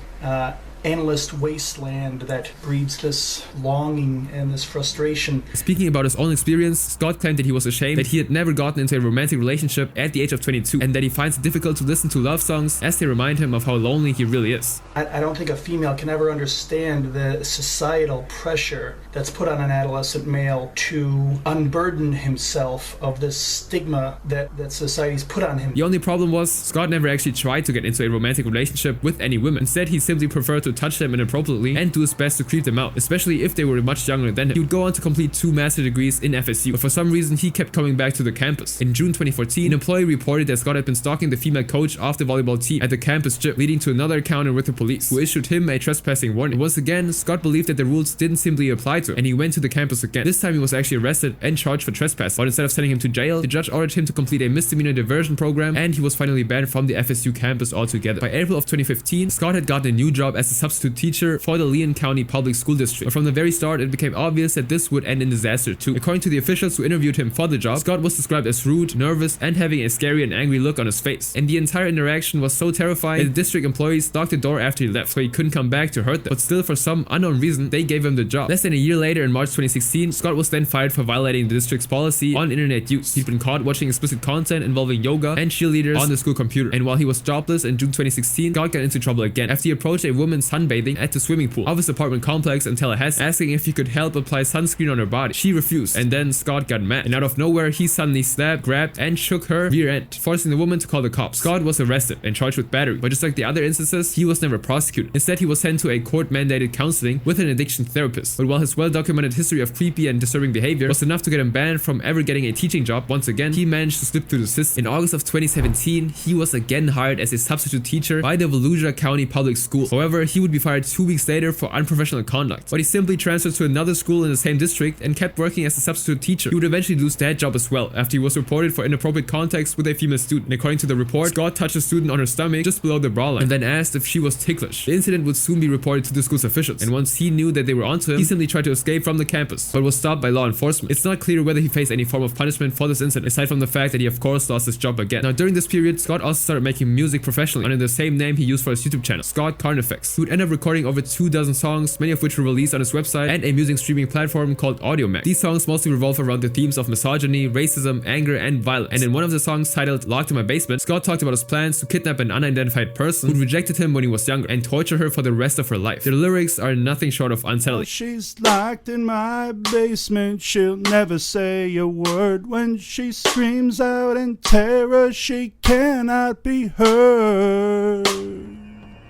endless wasteland that breeds this longing and this frustration. Speaking about his own experience, Scott claimed that he was ashamed that he had never gotten into a romantic relationship at the age of 22, and that he finds it difficult to listen to love songs as they remind him of how lonely he really is. I don't think a female can ever understand the societal pressure that's put on an adolescent male to unburden himself of this stigma that society's put on him. The only problem was, Scott never actually tried to get into a romantic relationship with any women. Instead, he simply preferred to touch them inappropriately and do his best to creep them out, especially if they were much younger than him. He would go on to complete 2 master's degrees in FSU, but for some reason he kept coming back to the campus. In June 2014, an employee reported that Scott had been stalking the female coach of the volleyball team at the campus gym, leading to another encounter with the police, who issued him a trespassing warning. And once again, Scott believed that the rules didn't simply apply to him, and he went to the campus again. This time he was actually arrested and charged for trespassing, but instead of sending him to jail, the judge ordered him to complete a misdemeanor diversion program, and he was finally banned from the FSU campus altogether. By April of 2015, Scott had gotten a new job as a substitute teacher for the Leon County Public School District, but from the very start it became obvious that this would end in disaster too. According to the officials who interviewed him for the job, Scott was described as rude, nervous, and having a scary and angry look on his face, and the entire interaction was so terrifying that the district employees locked the door after he left, so he couldn't come back to hurt them. But still, for some unknown reason, they gave him the job. Less than a year later, in March 2016, Scott was then fired for violating the district's policy on internet use. He'd been caught watching explicit content involving yoga and cheerleaders on the school computer, and while he was jobless in June 2016, Scott got into trouble again after he approached a woman sunbathing at the swimming pool of his apartment complex in Tallahassee, asking if he could help apply sunscreen on her body. She refused, and then Scott got mad, and out of nowhere he suddenly slapped, grabbed, and shook her rear end, forcing the woman to call the cops. Scott was arrested and charged with battery, but just like the other instances, he was never prosecuted. Instead, he was sent to a court-mandated counseling with an addiction therapist. But while his well-documented history of creepy and disturbing behavior was enough to get him banned from ever getting a teaching job once again, he managed to slip through the system. In August of 2017, he was again hired as a substitute teacher by the Volusia County Public Schools. However, he would be fired 2 weeks later for unprofessional conduct, but he simply transferred to another school in the same district and kept working as a substitute teacher. He would eventually lose that job as well after he was reported for inappropriate contacts with a female student. And according to the report, Scott touched the student on her stomach just below the bra line and then asked if she was ticklish. The incident would soon be reported to the school's officials, and once he knew that they were onto him, he simply tried to escape from the campus, but was stopped by law enforcement. It's not clear whether he faced any form of punishment for this incident, aside from the fact that he of course lost his job again. Now during this period, Scott also started making music professionally under the same name he used for his YouTube channel, Scott Carnifex. He would end up recording over 24 songs, many of which were released on his website and a music streaming platform called AudioMac. These songs mostly revolve around the themes of misogyny, racism, anger, and violence. And in one of the songs titled Locked in My Basement, Scott talked about his plans to kidnap an unidentified person who rejected him when he was younger and torture her for the rest of her life. The lyrics are nothing short of unsettling. She's locked in my basement, she'll never say a word. When she screams out in terror, she cannot be heard.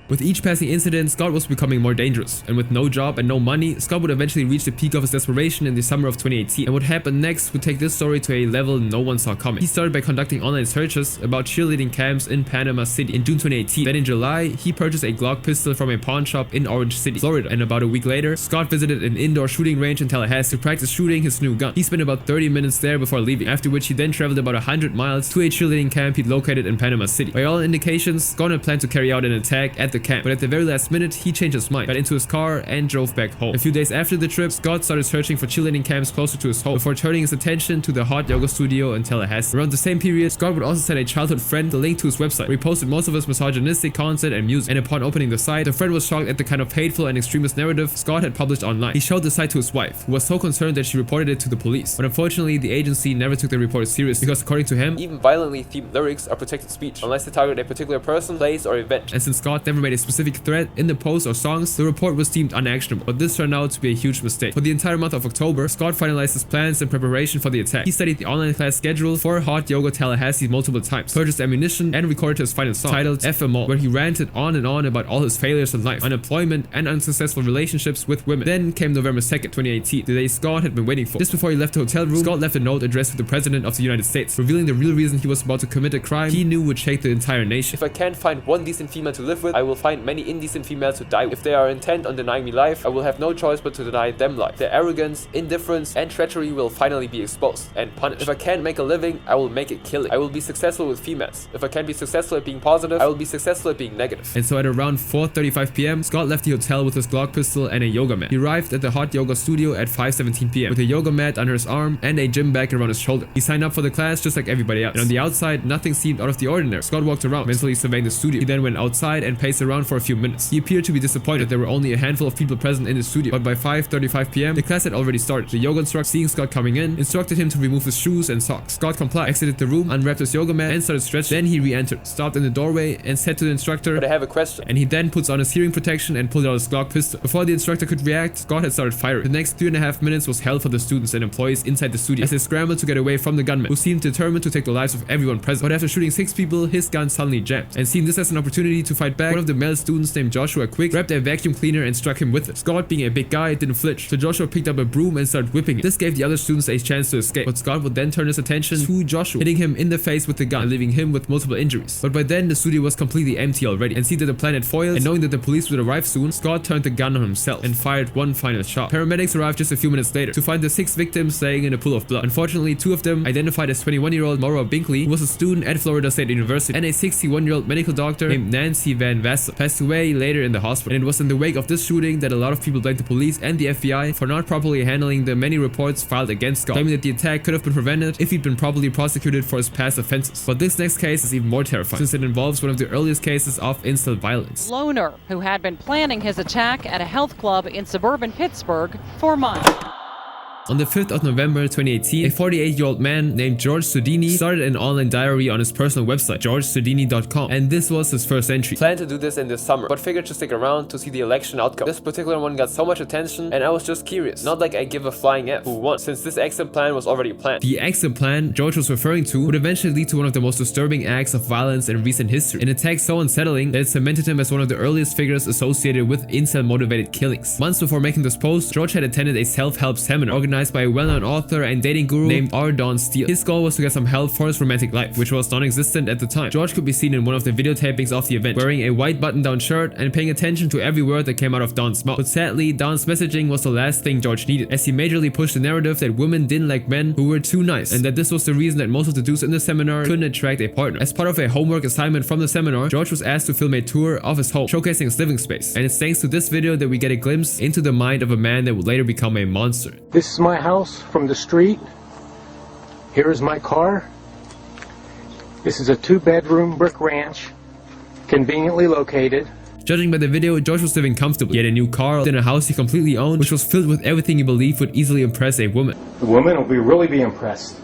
With each passing incident, Scott was becoming more dangerous, and with no job and no money, Scott would eventually reach the peak of his desperation in the summer of 2018. And what happened next would take this story to a level no one saw coming. He started by conducting online searches about cheerleading camps in Panama City in June 2018. Then in July, he purchased a Glock pistol from a pawn shop in Orange City, Florida. And about a week later, Scott visited an indoor shooting range in Tallahassee to practice shooting his new gun. He spent about 30 minutes there before leaving, after which he then traveled about 100 miles to a cheerleading camp he'd located in Panama City. By all indications, Scott had planned to carry out an attack at the camp, but at the very last minute, he changed his mind, got into his car, and drove back home. A few days after the trip, Scott started searching for cheerleading camps closer to his home before turning his attention to the hot yoga studio in Tallahassee. Around the same period, Scott would also send a childhood friend the link to his website, where he posted most of his misogynistic content and music. And upon opening the site, the friend was shocked at the kind of hateful and extremist narrative Scott had published online. He showed the site to his wife, who was so concerned that she reported it to the police. But unfortunately, the agency never took the report seriously, because according to him, even violently themed lyrics are protected speech, unless they target a particular person, place, or event. And since Scott never made a specific threat in the post or songs, the report was deemed unactionable, but this turned out to be a huge mistake. For the entire month of October, Scott finalized his plans in preparation for the attack. He studied the online class schedule for Hot Yoga Tallahassee multiple times, purchased ammunition, and recorded his final song, titled FMO, where he ranted on and on about all his failures in life, unemployment, and unsuccessful relationships with women. Then came November 2nd, 2018, the day Scott had been waiting for. Just before he left the hotel room, Scott left a note addressed to the President of the United States, revealing the real reason he was about to commit a crime he knew would shake the entire nation. If I can't find one decent female to live with, I will find many indecent females to die with. If they are intent on denying me life, I will have no choice but to deny them life. Their arrogance, indifference, and treachery will finally be exposed and punished. If I can't make a living, I will make it killing. I will be successful with females. If I can't be successful at being positive, I will be successful at being negative. And so at around 4:35 p.m., Scott left the hotel with his Glock pistol and a yoga mat. He arrived at the hot yoga studio at 5:17 p.m. with a yoga mat under his arm and a gym bag around his shoulder. He signed up for the class just like everybody else. And on the outside, nothing seemed out of the ordinary. Scott walked around, mentally surveying the studio. He then went outside and paced paced around for a few minutes. He appeared to be disappointed there were only a handful of people present in the studio, but by 5:35 p.m. the class had already started. The yoga instructor, seeing Scott coming in, instructed him to remove his shoes and socks. Scott complied, exited the room, unwrapped his yoga mat and started stretching. Then he re-entered, stopped in the doorway and said to the instructor, "But I have a question." And he then puts on his hearing protection and pulled out his Glock pistol. Before the instructor could react, Scott had started firing. The next 3.5 minutes was hell for the students and employees inside the studio as they scrambled to get away from the gunman, who seemed determined to take the lives of everyone present. But after shooting 6 people, his gun suddenly jammed. And seeing this as an opportunity to fight back, one of the male students named Joshua Quick grabbed a vacuum cleaner and struck him with it. Scott, being a big guy, didn't flinch, so Joshua picked up a broom and started whipping it. This gave the other students a chance to escape, but Scott would then turn his attention to Joshua, hitting him in the face with the gun and leaving him with multiple injuries. But by then, the studio was completely empty already, and seeing that the plan had foiled and knowing that the police would arrive soon, Scott turned the gun on himself and fired one final shot. Paramedics arrived just a few minutes later to find the 6 victims laying in a pool of blood. Unfortunately, 2 of them, identified as 21-year-old Maura Binkley, who was a student at Florida State University, and a 61-year-old medical doctor named Nancy Van Vassel, passed away later in the hospital. And it was in the wake of this shooting that a lot of people blamed the police and the FBI for not properly handling the many reports filed against Scott, claiming that the attack could have been prevented if he'd been properly prosecuted for his past offenses. But this next case is even more terrifying, since it involves one of the earliest cases of incel violence. Loner, who had been planning his attack at a health club in suburban Pittsburgh for months. On the 5th of November 2018, a 48-year-old man named George Sudini started an online diary on his personal website, georgesudini.com, and this was his first entry. Planned to do this in this summer, but figured to stick around to see the election outcome. This particular one got so much attention, and I was just curious. Not like I give a flying F who won, since this exit plan was already planned. The exit plan George was referring to would eventually lead to one of the most disturbing acts of violence in recent history, an attack so unsettling that it cemented him as one of the earliest figures associated with incel-motivated killings. Months before making this post, George had attended a self-help seminar organized by a well-known author and dating guru named R. Dawn Steele. His goal was to get some help for his romantic life, which was non-existent at the time. George could be seen in one of the videotapings of the event, wearing a white button-down shirt and paying attention to every word that came out of Dawn's mouth. But sadly, Dawn's messaging was the last thing George needed, as he majorly pushed the narrative that women didn't like men who were too nice, and that this was the reason that most of the dudes in the seminar couldn't attract a partner. As part of a homework assignment from the seminar, George was asked to film a tour of his home, showcasing his living space. And it's thanks to this video that we get a glimpse into the mind of a man that would later become a monster. This is my house from the street. Here is my car. This is a 2-bedroom brick ranch, conveniently located. Judging by the video, George was living comfortably. He had a new car in a house he completely owned, which was filled with everything he believed would easily impress a woman. The woman will really be impressed.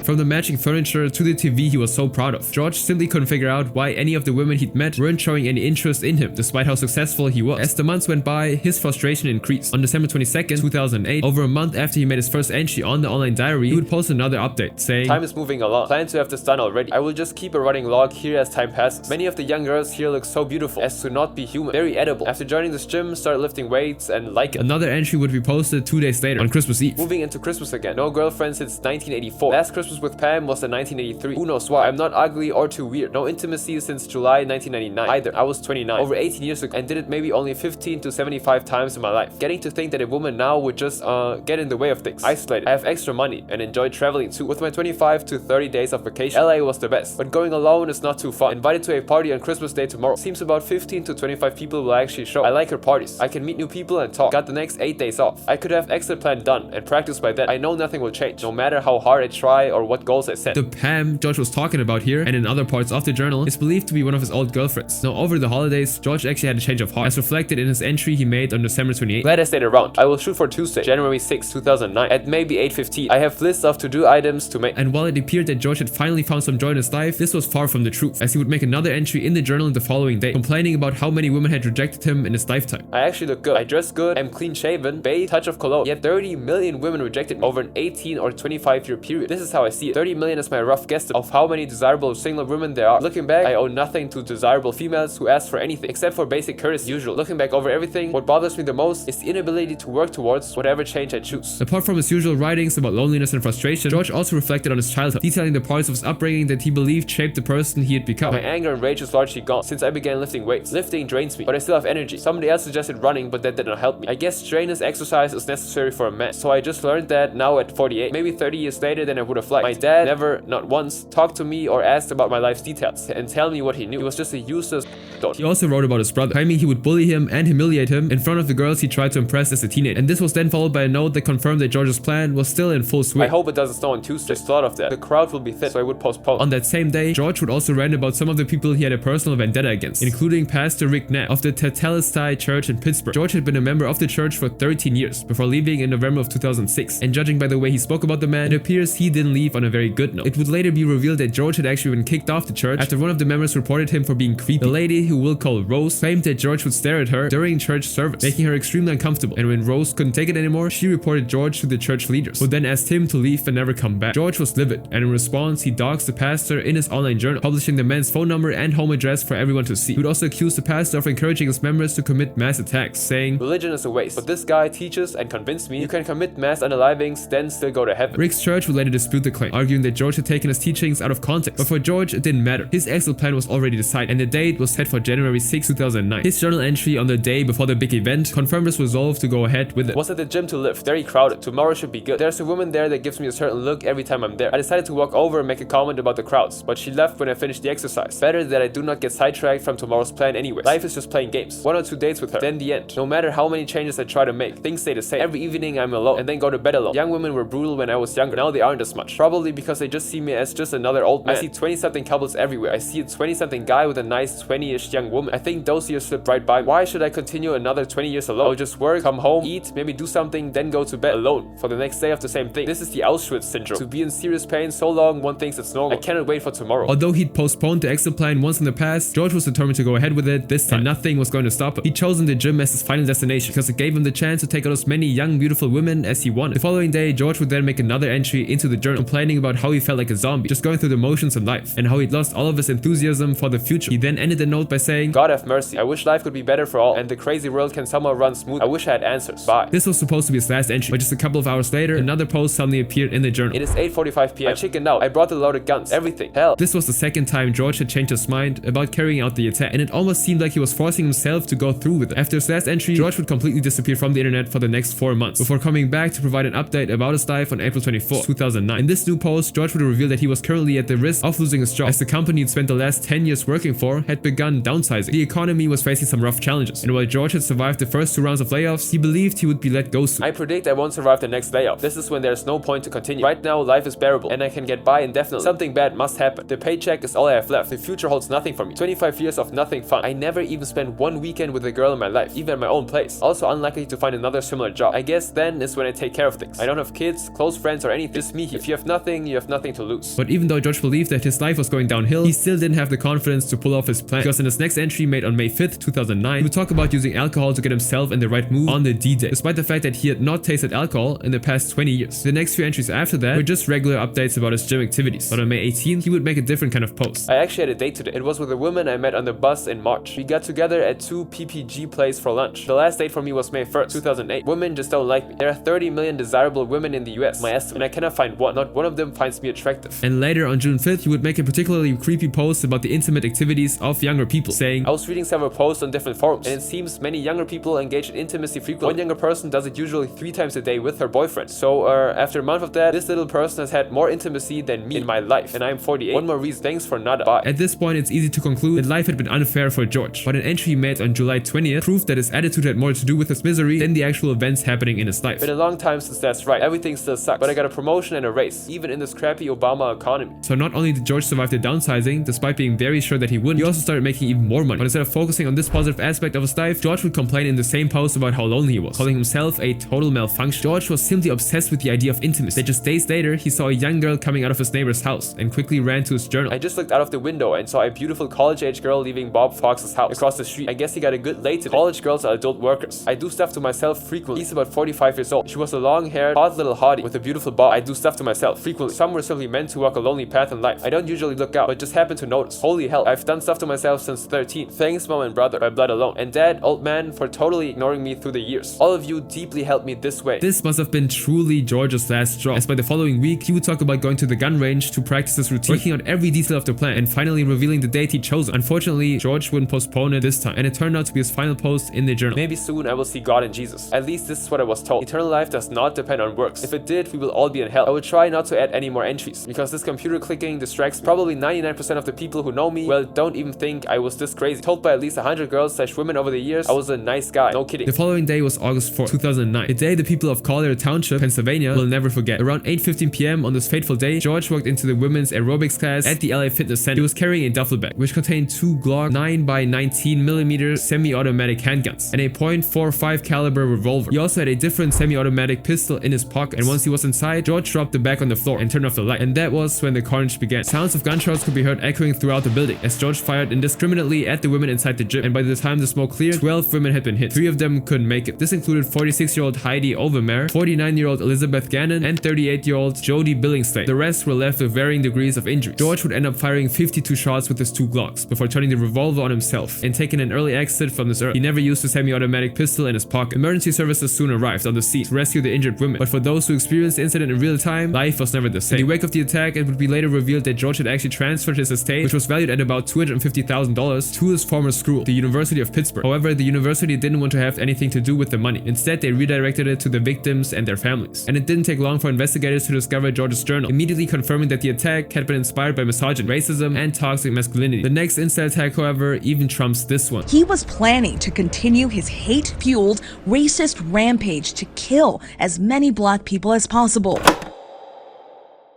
From the matching furniture to the TV he was so proud of, George simply couldn't figure out why any of the women he'd met weren't showing any interest in him, despite how successful he was. As the months went by, his frustration increased. On December 22nd, 2008, over a month after he made his first entry on the online diary, he would post another update saying, "Time is moving along. Plan to have this done already. I will just keep a running log here as time passes. Many of the young girls here look so beautiful as to not be human. Very edible. After joining this gym, started lifting weights and like it." Another entry would be posted 2 days later, on Christmas Eve. "Moving into Christmas again. No girlfriend since 1984. Last Christmas with Pam was in 1983. Who knows why? I'm not ugly or too weird. No intimacy since July 1999 either. I was 29. Over 18 years ago, and did it maybe only 15 to 75 times in my life. Getting to think that a woman now would just get in the way of things. Isolated. I have extra money and enjoy traveling too. With my 25 to 30 days of vacation, LA was the best. But going alone is not too fun. Invited to a party on Christmas Day tomorrow. Seems about 15 to 25 people will actually show. I like her parties. I can meet new people and talk. Got the next 8 days off. I could have exit plan done and practice by then. I know nothing will change, no matter how hard I try or what goals I set." The Pam George was talking about here, and in other parts of the journal, is believed to be one of his old girlfriends. Now, over the holidays, George actually had a change of heart, as reflected in his entry he made on December 28th. "Glad I stayed around. I will shoot for Tuesday, January 6, 2009, at maybe 8:15. I have lists of to-do items to make." And while it appeared that George had finally found some joy in his life, this was far from the truth, as he would make another entry in the journal the following day, complaining about how many women had rejected him in his lifetime. "I actually look good. I dress good. I'm clean shaven, bathe, touch of cologne. Yet 30 million women rejected me over an 18 or 25-year period. This is how I see it. 30 million is my rough guess of how many desirable single women there are. Looking back, I owe nothing to desirable females who ask for anything, except for basic courtesy usual. Looking back over everything, what bothers me the most is the inability to work towards whatever change I choose." Apart from his usual writings about loneliness and frustration, George also reflected on his childhood, detailing the parts of his upbringing that he believed shaped the person he had become. "My anger and rage is largely gone since I began lifting weights. Lifting drains me, but I still have energy. Somebody else suggested running, but that did not help me. I guess strenuous exercise is necessary for a man, so I just learned that now at 48. Maybe 30 years later than I would have liked. life. My dad never, not once, talked to me or asked about my life's details and tell me what he knew. He was just a useless don't. He also wrote about his brother, claiming he would bully him and humiliate him in front of the girls he tried to impress as a teenager. And this was then followed by a note that confirmed that George's plan was still in full swing. I hope it doesn't snow on Tuesday. Just thought of that. The crowd will be thin, so I would postpone. On that same day, George would also rant about some of the people he had a personal vendetta against, including Pastor Rick Knapp of the Tetelestai Church in Pittsburgh. George had been a member of the church for 13 years before leaving in November of 2006, and judging by the way he spoke about the man, it appears he didn't leave on a very good note. It would later be revealed that George had actually been kicked off the church after one of the members reported him for being creepy. The lady, who we'll call Rose, claimed that George would stare at her during church service, making her extremely uncomfortable, and when Rose couldn't take it anymore, she reported George to the church leaders, who then asked him to leave and never come back. George was livid, and in response, he doxed the pastor in his online journal, publishing the man's phone number and home address for everyone to see. He would also accuse the pastor of encouraging his members to commit mass attacks, saying, "Religion is a waste, but this guy teaches and convinced me you can commit mass unalivings, then still go to heaven." Rick's church would later dispute the claim, arguing that George had taken his teachings out of context. But for George, it didn't matter. His exit plan was already decided, and the date was set for January 6, 2009. His journal entry on the day before the big event confirmed his resolve to go ahead with it. Was at the gym to lift, very crowded. Tomorrow should be good. There's a woman there that gives me a certain look every time I'm there. I decided to walk over and make a comment about the crowds, but she left when I finished the exercise. Better that I do not get sidetracked from tomorrow's plan anyway. Life is just playing games. 1 or 2 dates with her, then the end. No matter how many changes I try to make, things stay the same. Every evening I'm alone and then go to bed alone. Young women were brutal when I was younger. Now they aren't as much. Probably because they just see me as just another old man. I see 20-something couples everywhere. I see a 20-something guy with a nice 20-ish young woman. I think those years slipped right by me. Why should I continue another 20 years alone? I'll just work, come home, eat, maybe do something, then go to bed alone for the next day of the same thing. This is the Auschwitz syndrome. To be in serious pain so long, one thinks it's normal. I cannot wait for tomorrow. Although he'd postponed the exit plan once in the past, George was determined to go ahead with it this time, and nothing was going to stop him. He'd chosen the gym as his final destination because it gave him the chance to take out as many young, beautiful women as he wanted. The following day, George would then make another entry into the journal, complaining about how he felt like a zombie, just going through the motions in life, and how he'd lost all of his enthusiasm for the future. He then ended the note by saying, "God have mercy. I wish life could be better for all, and the crazy world can somehow run smooth. I wish I had answers. Bye." This was supposed to be his last entry, but just a couple of hours later, another post suddenly appeared in the journal. It is 8:45 p.m. I chickened out. I brought the loaded guns. Everything. Hell. This was the second time George had changed his mind about carrying out the attack, and it almost seemed like he was forcing himself to go through with it. After his last entry, George would completely disappear from the internet for the next 4 months, before coming back to provide an update about his life on April 24, 2009. In this new post, George would reveal that he was currently at the risk of losing his job, as the company he'd spent the last 10 years working for had begun downsizing. The economy was facing some rough challenges, and while George had survived the first 2 rounds of layoffs, he believed he would be let go soon. "I predict I won't survive the next layoff. This is when there's no point to continue. Right now, life is bearable, and I can get by indefinitely. Something bad must happen. The paycheck is all I have left. The future holds nothing for me. 25 years of nothing fun. I never even spent one weekend with a girl in my life, even at my own place. Also unlikely to find another similar job. I guess then is when I take care of things. I don't have kids, close friends, or anything. Just me here. If you have nothing, you have nothing to lose." But even though George believed that his life was going downhill, he still didn't have the confidence to pull off his plan, because in his next entry made on May 5th, 2009, he would talk about using alcohol to get himself in the right mood on the D-Day, despite the fact that he had not tasted alcohol in the past 20 years. The next few entries after that were just regular updates about his gym activities, but on May 18th, he would make a different kind of post. "I actually had a date today. It was with a woman I met on the bus in March. We got together at 2 PPG Place for lunch. The last date for me was May 1st, 2008. Women just don't like me. There are 30 million desirable women in the US, my estimate, and I cannot find one. Not one of them finds me attractive." And later on June 5th, he would make a particularly creepy post about the intimate activities of younger people, saying, "I was reading several posts on different forums, and it seems many younger people engage in intimacy frequently. One younger person does it usually 3 times a day with her boyfriend. So, after a month of that, this little person has had more intimacy than me in my life, and I'm 48. One more reason. Thanks for nada. Bye." At this point, it's easy to conclude that life had been unfair for George, but an entry he made on July 20th proved that his attitude had more to do with his misery than the actual events happening in his life. "Been a long time since that's right. Everything still sucks, but I got a promotion and a raise, even in this crappy Obama economy." So not only did George survive the downsizing, despite being very sure that he wouldn't, he also started making even more money. But instead of focusing on this positive aspect of his life, George would complain in the same post about how lonely he was, calling himself a total malfunction. George was simply obsessed with the idea of intimacy, that just days later, he saw a young girl coming out of his neighbor's house and quickly ran to his journal. "I just looked out of the window and saw a beautiful college-age girl leaving Bob Fox's house across the street. I guess he got a good lay today. College girls are adult workers. I do stuff to myself frequently." He's about 45 years old. She was a long-haired, hot little hottie with a beautiful bob. "I do stuff to myself frequently. Some were simply meant to walk a lonely path in life. I don't usually look out, but just happen to notice. Holy hell, I've done stuff to myself since 13. Thanks, mom and brother, by blood alone. And dad, old man, for totally ignoring me through the years. All of you deeply helped me this way." This must have been truly George's last straw, as by the following week, he would talk about going to the gun range to practice his routine, working out every detail of the plan, and finally revealing the date he'd chosen. Unfortunately, George wouldn't postpone it this time, and it turned out to be his final post in the journal. "Maybe soon I will see God and Jesus. At least this is what I was told. Eternal life does not depend on works. If it did, we will all be in hell. I will try not to add any more entries, because this computer clicking distracts probably 99% of the people who know me, well, don't even think I was this crazy. Told by at least 100 girls/women over the years, I was a nice guy. No kidding. The following day was August 4, 2009, a day the people of Collier Township, Pennsylvania will never forget. Around 8:15 p.m. on this fateful day, George walked into the women's aerobics class at the LA Fitness Center. He was carrying a duffel bag, which contained two Glock 9x19mm semi-automatic handguns and a .45 caliber revolver. He also had a different semi-automatic pistol in his pocket, and once he was inside, George dropped the bag on the floor and turned off the light. And that was when the carnage began. Sounds of gunshots could be heard echoing throughout the building as George fired indiscriminately at the women inside the gym, and by the time the smoke cleared, 12 women had been hit. 3 of them couldn't make it. This included 46-year-old Heidi Overmare, 49-year-old Elizabeth Gannon, and 38-year-old Jody Billingsley. The rest were left with varying degrees of injury. George would end up firing 52 shots with his 2 Glocks before turning the revolver on himself and taking an early exit from this earth. He never used a semi-automatic pistol in his pocket. Emergency services soon arrived on the scene to rescue the injured women, but for those who experienced the incident in real time, life was never the same. In the wake of the attack, it would be later revealed that George had actually transferred his estate, which was valued at about $250,000, to his former school, the University of Pittsburgh. However, the university didn't want to have anything to do with the money. Instead, they redirected it to the victims and their families. And it didn't take long for investigators to discover George's journal, immediately confirming that the attack had been inspired by misogyny, racism, and toxic masculinity. The next incel attack, however, even trumps this one. He was planning to continue his hate-fueled, racist rampage to kill as many black people as possible.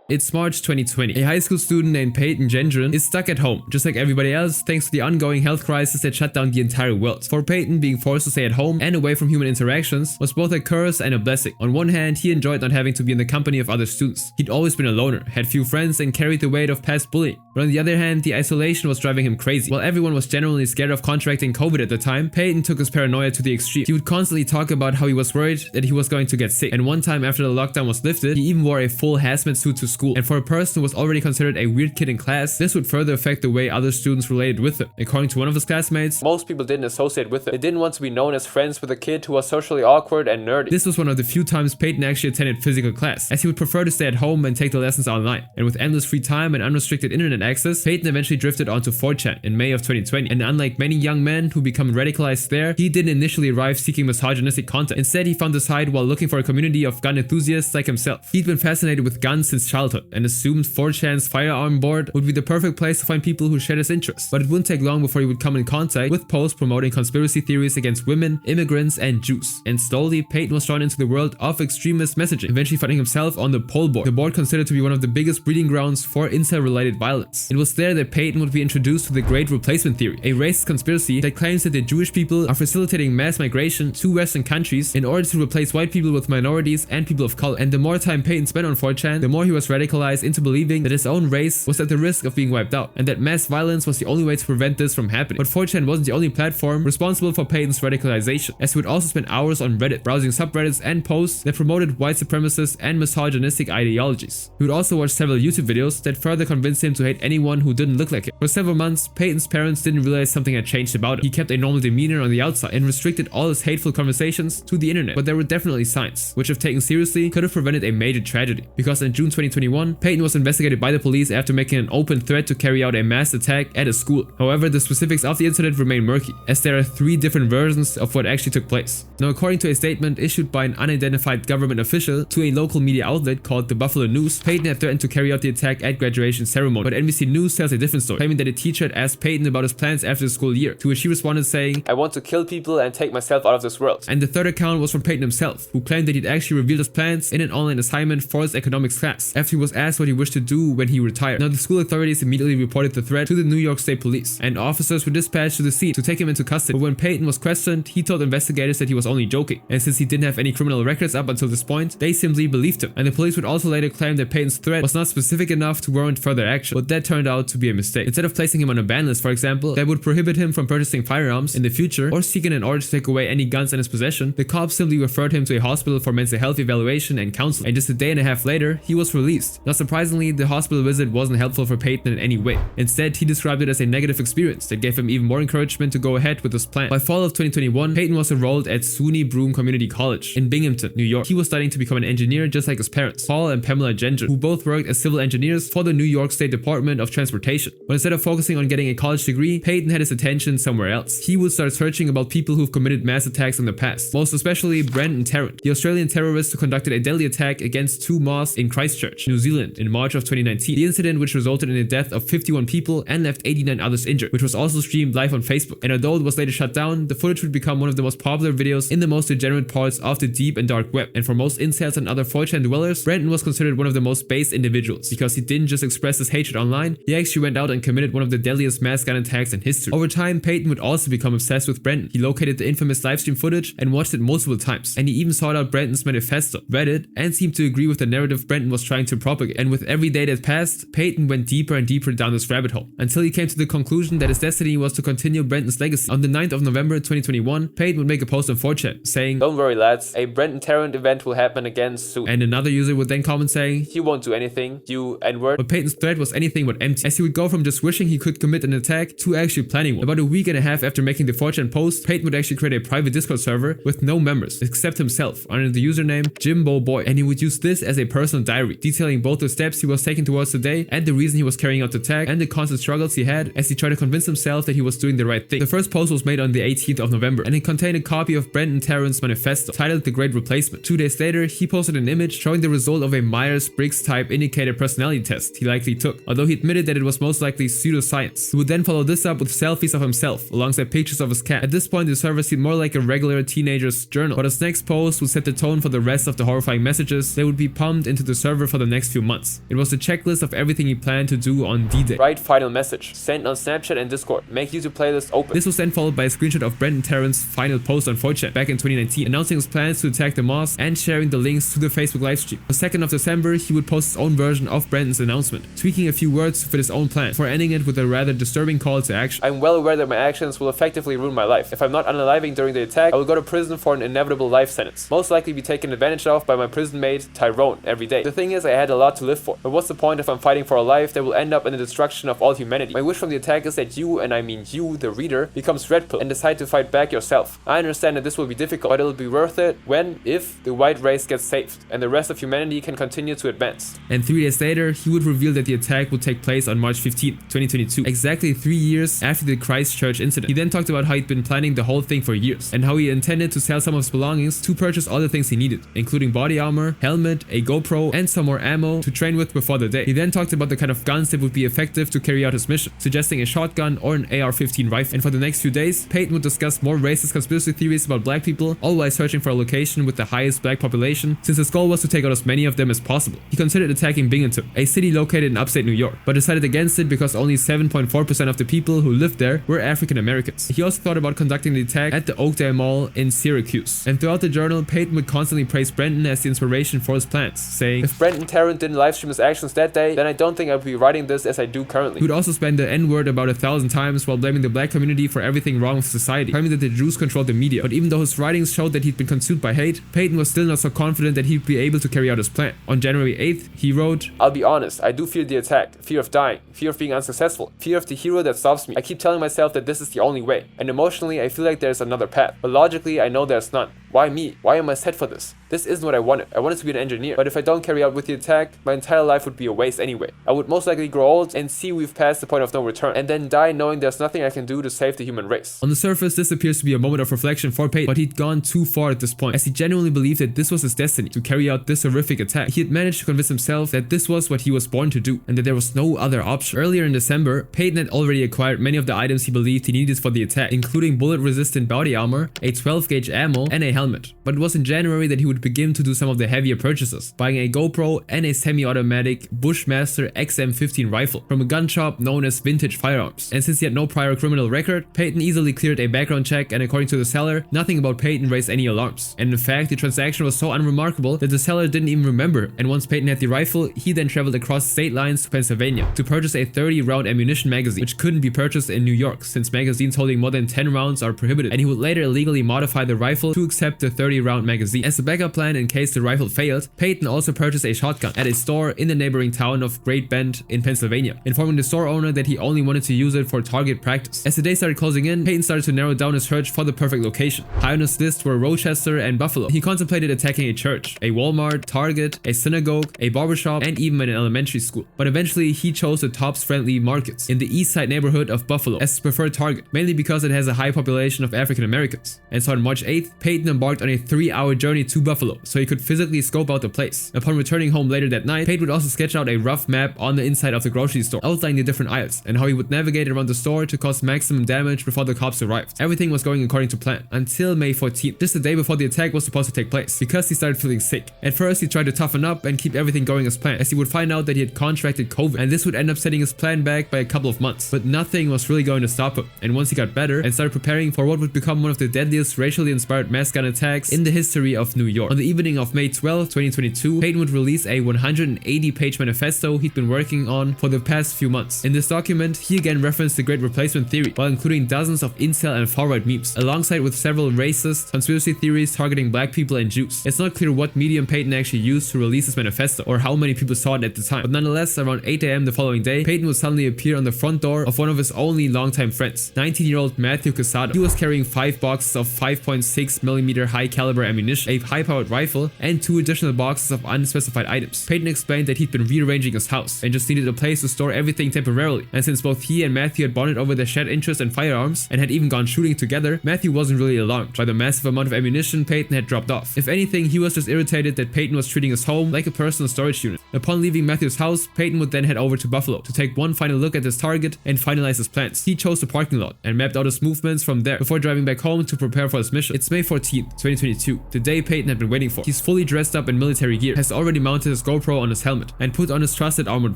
It's March 2020. A high school student named Peyton Gendron is stuck at home, just like everybody else, thanks to the ongoing health crisis that shut down the entire world. For Peyton, being forced to stay at home and away from human interactions was both a curse and a blessing. On one hand, he enjoyed not having to be in the company of other students. He'd always been a loner, had few friends, and carried the weight of past bullying. But on the other hand, the isolation was driving him crazy. While everyone was generally scared of contracting COVID at the time, Peyton took his paranoia to the extreme. He would constantly talk about how he was worried that he was going to get sick. And one time after the lockdown was lifted, he even wore a full hazmat suit to school. And for a person who was already considered a weird kid in class, this would further affect the way other students related with him. According to one of his classmates, most people didn't associate with him. They didn't want to be known as friends with a kid who was socially awkward and nerdy. This was one of the few times Peyton actually attended physical class, as he would prefer to stay at home and take the lessons online. And with endless free time and unrestricted internet access, Peyton eventually drifted onto 4chan in May of 2020. And unlike many young men who become radicalized there, he didn't initially arrive seeking misogynistic content. Instead, he found the site while looking for a community of gun enthusiasts like himself. He'd been fascinated with guns since childhood and assumed 4chan's firearm board would be the perfect place to find people who share his interests. But it wouldn't take long before he would come in contact with posts promoting conspiracy theories against women, immigrants, and Jews. And slowly, Peyton was drawn into the world of extremist messaging, eventually finding himself on the pole board, the board considered to be one of the biggest breeding grounds for incel-related violence. It was there that Peyton would be introduced to the Great Replacement Theory, a racist conspiracy that claims that the Jewish people are facilitating mass migration to Western countries in order to replace white people with minorities and people of color. And the more time Peyton spent on 4chan, the more he was radicalized into believing that his own race was at the risk of being wiped out, and that mass violence was the only way to prevent this from happening. But 4chan wasn't the only platform responsible for Peyton's radicalization, as he would also spend hours on Reddit, browsing subreddits and posts that promoted white supremacist and misogynistic ideologies. He would also watch several YouTube videos that further convinced him to hate anyone who didn't look like him. For several months, Peyton's parents didn't realize something had changed about him. He kept a normal demeanor on the outside and restricted all his hateful conversations to the internet. But there were definitely signs, which if taken seriously, could have prevented a major tragedy. Because in June 2021, Peyton was investigated by the police after making an open threat to carry out a mass attack at a school. However, the specifics of the incident remain murky, as there are 3 different versions of what actually took place. Now, according to a statement issued by an unidentified government official to a local media outlet called the Buffalo News, Peyton had threatened to carry out the attack at graduation ceremony. But NBC News tells a different story, claiming that a teacher had asked Peyton about his plans after the school year, to which he responded saying, "I want to kill people and take myself out of this world." And the third account was from Peyton himself, who claimed that he'd actually revealed his plans in an online assignment for his economics class, after he was asked what he wished to do when he retired. Now, the school authorities immediately reported the threat to the New York State Police, and officers were dispatched to the scene to take him into custody. But when Peyton was questioned, he told investigators that he was only joking, and since he didn't have any criminal records up until this point, they simply believed him. And the police would also later claim that Peyton's threat was not specific enough to warrant further action, but that turned out to be a mistake. Instead of placing him on a ban list, for example, that would prohibit him from purchasing firearms in the future or seeking an order to take away any guns in his possession, the cops simply referred him to a hospital for mental health evaluation and counseling. And just a day and a half later, he was released. Not surprisingly, the hospital visit wasn't helpful for Peyton in any way. Instead, he described it as a negative experience that gave him even more encouragement to go ahead with his plan. By fall of 2021, Peyton was enrolled at SUNY Broome Community College in Binghamton, New York. He was studying to become an engineer just like his parents, Paul and Pamela Gendron, who both worked as civil engineers for the New York State Department of Transportation. But instead of focusing on getting a college degree, Peyton had his attention somewhere else. He would start searching about people who've committed mass attacks in the past, most especially Brenton Tarrant, the Australian terrorist who conducted a deadly attack against 2 mosques in Christchurch, New New Zealand in March of 2019. The incident, which resulted in the death of 51 people and left 89 others injured, which was also streamed live on Facebook. And although it was later shut down, the footage would become one of the most popular videos in the most degenerate parts of the deep and dark web. And for most incels and other 4chan dwellers, Brenton was considered one of the most base individuals because he didn't just express his hatred online, he actually went out and committed one of the deadliest mass gun attacks in history. Over time, Peyton would also become obsessed with Brenton. He located the infamous livestream footage and watched it multiple times, and he even sought out Brenton's manifesto, read it, and seemed to agree with the narrative Brenton was trying to propagate. And with every day that passed, Peyton went deeper and deeper down this rabbit hole, until he came to the conclusion that his destiny was to continue Brenton's legacy. On the 9th of November 2021, Peyton would make a post on 4chan saying, "Don't worry lads, a Brenton Tarrant event will happen again soon." And another user would then comment saying, "He won't do anything, you N-word." But Peyton's threat was anything but empty, as he would go from just wishing he could commit an attack to actually planning one. About a week and a half after making the 4chan post, Peyton would actually create a private Discord server with no members except himself under the username JimboBoy, and he would use this as a personal diary, detailing both the steps he was taking towards the day and the reason he was carrying out the attack and the constant struggles he had as he tried to convince himself that he was doing the right thing. The first post was made on the 18th of November, and it contained a copy of Brenton Tarrant's manifesto titled The Great Replacement. 2 days later, he posted an image showing the result of a Myers-Briggs type indicator personality test he likely took, although he admitted that it was most likely pseudoscience. He would then follow this up with selfies of himself alongside pictures of his cat. At this point, the server seemed more like a regular teenager's journal, but his next post would set the tone for the rest of the horrifying messages that would be pumped into the server for the next few months. It was the checklist of everything he planned to do on D-Day. Write final message. Send on Snapchat and Discord. Make YouTube playlist open. This was then followed by a screenshot of Brenton Tarrant's final post on 4chan back in 2019, announcing his plans to attack the mosque and sharing the links to the Facebook livestream. On the 2nd of December, he would post his own version of Brenton's announcement, tweaking a few words to fit his own plan, before ending it with a rather disturbing call to action. "I'm well aware that my actions will effectively ruin my life. If I'm not unaliving during the attack, I will go to prison for an inevitable life sentence. Most likely be taken advantage of by my prison mate, Tyrone, every day. The thing is, I had a lot to live for. But what's the point if I'm fighting for a life that will end up in the destruction of all humanity? My wish from the attack is that you, and I mean you, the reader, becomes red pill and decide to fight back yourself. I understand that this will be difficult, but it'll be worth it when, if, the white race gets saved, and the rest of humanity can continue to advance." And 3 days later, he would reveal that the attack would take place on March 15, 2022, exactly 3 years after the Christchurch incident. He then talked about how he'd been planning the whole thing for years, and how he intended to sell some of his belongings to purchase all the things he needed, including body armor, helmet, a GoPro, and some more ammo to train with before the day. He then talked about the kind of guns that would be effective to carry out his mission, suggesting a shotgun or an AR-15 rifle. And for the next few days, Peyton would discuss more racist conspiracy theories about black people, all while searching for a location with the highest black population, since his goal was to take out as many of them as possible. He considered attacking Binghamton, a city located in upstate New York, but decided against it because only 7.4% of the people who lived there were African Americans. He also thought about conducting the attack at the Oakdale Mall in Syracuse. And throughout the journal, Peyton would constantly praise Brenton as the inspiration for his plans, saying, "If Brenton Tarrant didn't livestream his actions that day, then I don't think I would be writing this as I do currently." He would also spend the N-word about 1,000 times while blaming the black community for everything wrong with society, claiming that the Jews controlled the media. But even though his writings showed that he'd been consumed by hate, Peyton was still not so confident that he'd be able to carry out his plan. On January 8th, he wrote, "I'll be honest, I do fear the attack, fear of dying, fear of being unsuccessful, fear of the hero that stops me. I keep telling myself that this is the only way, and emotionally I feel like there's another path, but logically I know there's none. Why me? Why am I set for this? This isn't what I wanted. I wanted to be an engineer, but if I don't carry out with the attack, my entire life would be a waste anyway. I would most likely grow old and see we've passed the point of no return, and then die knowing there's nothing I can do to save the human race." On the surface, this appears to be a moment of reflection for Peyton, but he'd gone too far at this point, as he genuinely believed that this was his destiny, to carry out this horrific attack. He had managed to convince himself that this was what he was born to do, and that there was no other option. Earlier in December, Peyton had already acquired many of the items he believed he needed for the attack, including bullet-resistant body armor, a 12-gauge ammo, and a helmet. But it was in January that he would begin to do some of the heavier purchases, buying a GoPro and a semi-automatic Bushmaster XM15 rifle from a gun shop known as Vintage Firearms. And since he had no prior criminal record, Peyton easily cleared a background check, and according to the seller, nothing about Peyton raised any alarms. And in fact, the transaction was so unremarkable that the seller didn't even remember, and once Peyton had the rifle, he then traveled across state lines to Pennsylvania to purchase a 30-round ammunition magazine, which couldn't be purchased in New York since magazines holding more than 10 rounds are prohibited, and he would later illegally modify the rifle to accept the 30-round magazine. As a backup plan in case the rifle failed, Peyton also purchased a shotgun at a store in the neighboring town of Great Bend in Pennsylvania, informing the store owner that he only wanted to use it for target practice. As the day started closing in, Peyton started to narrow down his search for the perfect location. High on his list were Rochester and Buffalo. He contemplated attacking a church, a Walmart, Target, a synagogue, a barbershop, and even an elementary school. But eventually, he chose the Tops-friendly markets in the east side neighborhood of Buffalo as his preferred target, mainly because it has a high population of African Americans. And so on March 8th, Peyton embarked embarked on a 3-hour journey to Buffalo so he could physically scope out the place. Upon returning home later that night, Payton would also sketch out a rough map on the inside of the grocery store, outlining the different aisles and how he would navigate around the store to cause maximum damage before the cops arrived. Everything was going according to plan until May 14th, just the day before the attack was supposed to take place, because he started feeling sick. At first, he tried to toughen up and keep everything going as planned, as he would find out that he had contracted COVID, and this would end up setting his plan back by a couple of months. But nothing was really going to stop him, and once he got better and started preparing for what would become one of the deadliest racially inspired mass gun attacks in the history of New York. On the evening of May 12, 2022, Payton would release a 180-page manifesto he'd been working on for the past few months. In this document, he again referenced the Great Replacement theory, while including dozens of incel and far-right memes, alongside with several racist conspiracy theories targeting black people and Jews. It's not clear what medium Payton actually used to release his manifesto, or how many people saw it at the time, but nonetheless, around 8 AM the following day, Payton would suddenly appear on the front door of one of his only longtime friends, 19-year-old Matthew Casado. He was carrying 5 boxes of 5.6mm high-caliber ammunition, a high-powered rifle, and 2 additional boxes of unspecified items. Payton explained that he'd been rearranging his house and just needed a place to store everything temporarily, and since both he and Matthew had bonded over their shared interest in firearms and had even gone shooting together, Matthew wasn't really alarmed by the massive amount of ammunition Payton had dropped off. If anything, he was just irritated that Payton was treating his home like a personal storage unit. Upon leaving Matthew's house, Payton would then head over to Buffalo to take one final look at his target and finalize his plans. He chose the parking lot and mapped out his movements from there before driving back home to prepare for his mission. It's May 14th, 2022, the day Payton had been waiting for. He's fully dressed up in military gear, has already mounted his GoPro on his helmet, and put on his trusted armored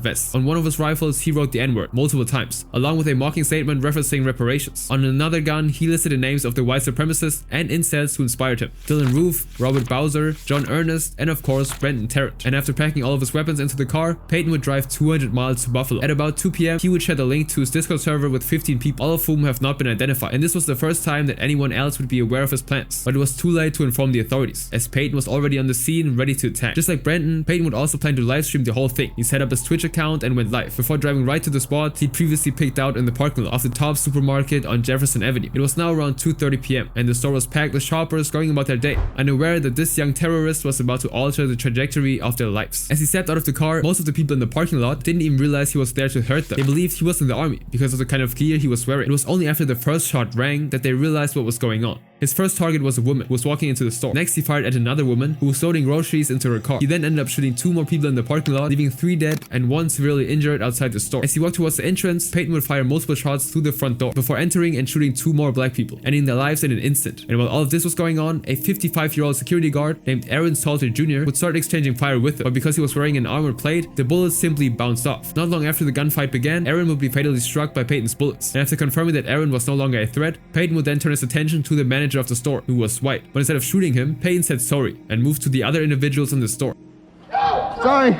vest. On one of his rifles, he wrote the N-word multiple times, along with a mocking statement referencing reparations. On another gun, he listed the names of the white supremacists and incels who inspired him: Dylan Roof, Robert Bowser, John Ernest, and of course Brenton Tarrant. And after packing all of his weapons into the car, Payton would drive 200 miles to Buffalo. At about 2 PM, he would share the link to his Discord server with 15 people, all of whom have not been identified, and this was the first time that anyone else would be aware of his plans. But it was too late to inform the authorities, as Payton was already on the scene ready to attack. Just like Brenton, Payton would also plan to livestream the whole thing. He set up his Twitch account and went live, before driving right to the spot he'd previously picked out in the parking lot of the Top supermarket on Jefferson Avenue. It was now around 2:30 PM, and the store was packed with shoppers going about their day, unaware that this young terrorist was about to alter the trajectory of their lives. As he stepped out of the car, most of the people in the parking lot didn't even realize he was there to hurt them. They believed he was in the army because of the kind of gear he was wearing. It was only after the first shot rang that they realized what was going on. His first target was a woman who was walking into the store. Next, he fired at another woman who was loading groceries into her car. He then ended up shooting 2 more people in the parking lot, leaving 3 dead and 1 severely injured outside the store. As he walked towards the entrance, Payton would fire multiple shots through the front door before entering and shooting 2 more black people, ending their lives in an instant. And while all of this was going on, a 55-year-old security guard named Aaron Salter Jr. would start exchanging fire with him, but because he was wearing an armored plate, the bullets simply bounced off. Not long after the gunfight began, Aaron would be fatally struck by Payton's bullets, and after confirming that Aaron was no longer a threat, Payton would then turn his attention to the manager of the store, who was white. But instead of shooting him, Payton said sorry and moved to the other individuals in the store. Sorry.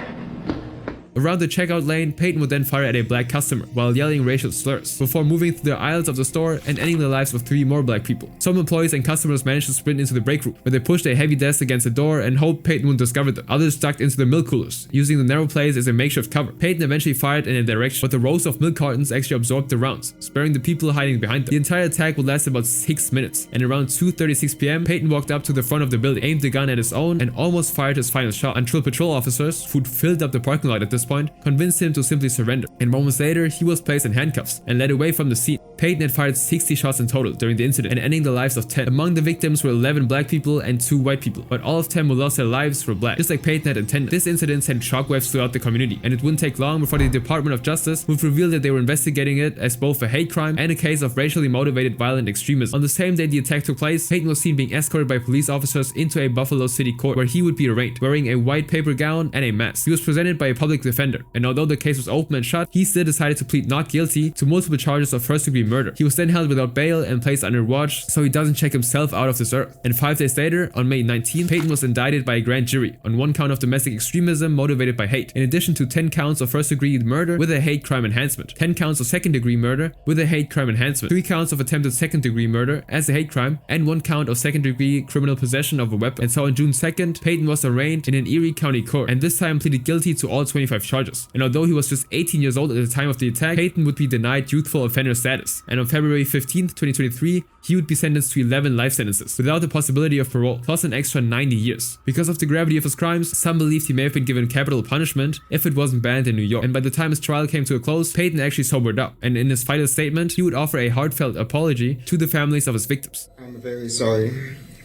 Around the checkout lane, Payton would then fire at a black customer while yelling racial slurs, before moving through the aisles of the store and ending the lives of 3 more black people. Some employees and customers managed to sprint into the break room, where they pushed a heavy desk against the door and hoped Payton would discover them. Others ducked into the milk coolers, using the narrow place as a makeshift cover. Payton eventually fired in a direction, but the rows of milk cartons actually absorbed the rounds, sparing the people hiding behind them. The entire attack would last about 6 minutes, and around 2:36 PM, Payton walked up to the front of the building, aimed the gun at his own, and almost fired his final shot, until patrol officers, who'd filled up the parking lot at this point, convinced him to simply surrender. And moments later, he was placed in handcuffs and led away from the scene. Payton had fired 60 shots in total during the incident, and ending the lives of 10. Among the victims were 11 black people and 2 white people, but all of 10 who lost their lives were black, just like Payton had intended. This incident sent shockwaves throughout the community, and it wouldn't take long before the Department of Justice would reveal that they were investigating it as both a hate crime and a case of racially motivated violent extremism. On the same day the attack took place, Payton was seen being escorted by police officers into a Buffalo City court, where he would be arraigned, wearing a white paper gown and a mask. He was presented by a public defender, and although the case was open and shut, he still decided to plead not guilty to multiple charges of first-degree murder. He was then held without bail and placed under watch so he doesn't check himself out of this earth. And 5 days later, on May 19, Payton was indicted by a grand jury on 1 count of domestic extremism motivated by hate, in addition to 10 counts of first-degree murder with a hate crime enhancement, 10 counts of second-degree murder with a hate crime enhancement, 3 counts of attempted second-degree murder as a hate crime, and 1 count of second-degree criminal possession of a weapon. And so on June 2nd, Payton was arraigned in an Erie County court, and this time pleaded guilty to all 25 charges. And although he was just 18 years old at the time of the attack, Payton would be denied youthful offender status, and on February 15th, 2023, he would be sentenced to 11 life sentences without the possibility of parole, plus an extra 90 years. Because of the gravity of his crimes, some believed he may have been given capital punishment if it wasn't banned in New York. And by the time his trial came to a close, Payton actually sobered up, and in his final statement, he would offer a heartfelt apology to the families of his victims. I'm very sorry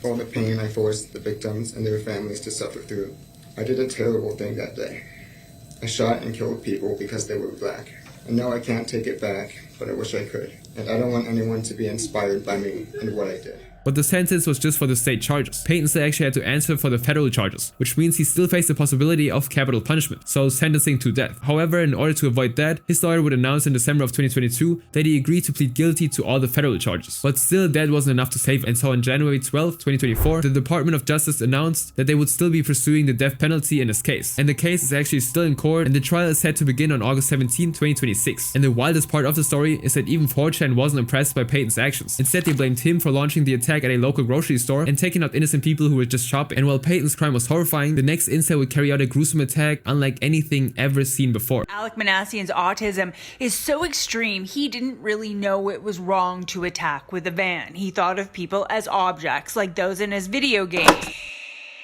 all the pain I forced the victims and their families to suffer through. I did a terrible thing that day. I shot and killed people because they were black. I know I can't take it back, but I wish I could. And I don't want anyone to be inspired by me and what I did. But the sentence was just for the state charges. Peyton still actually had to answer for the federal charges, which means he still faced the possibility of capital punishment, so sentencing to death. However, in order to avoid that, his lawyer would announce in December of 2022 that he agreed to plead guilty to all the federal charges. But still, that wasn't enough to save him, and so on January 12, 2024, the Department of Justice announced that they would still be pursuing the death penalty in his case. And the case is actually still in court, and the trial is set to begin on August 17, 2026. And the wildest part of the story is that even 4chan wasn't impressed by Peyton's actions. Instead, they blamed him for launching the attack at a local grocery store and taking out innocent people who were just shopping. And while Peyton's crime was horrifying, the next incel would carry out a gruesome attack unlike anything ever seen before. Alec Manassian's autism is so extreme, he didn't really know it was wrong to attack with a van. He thought of people as objects, like those in his video games.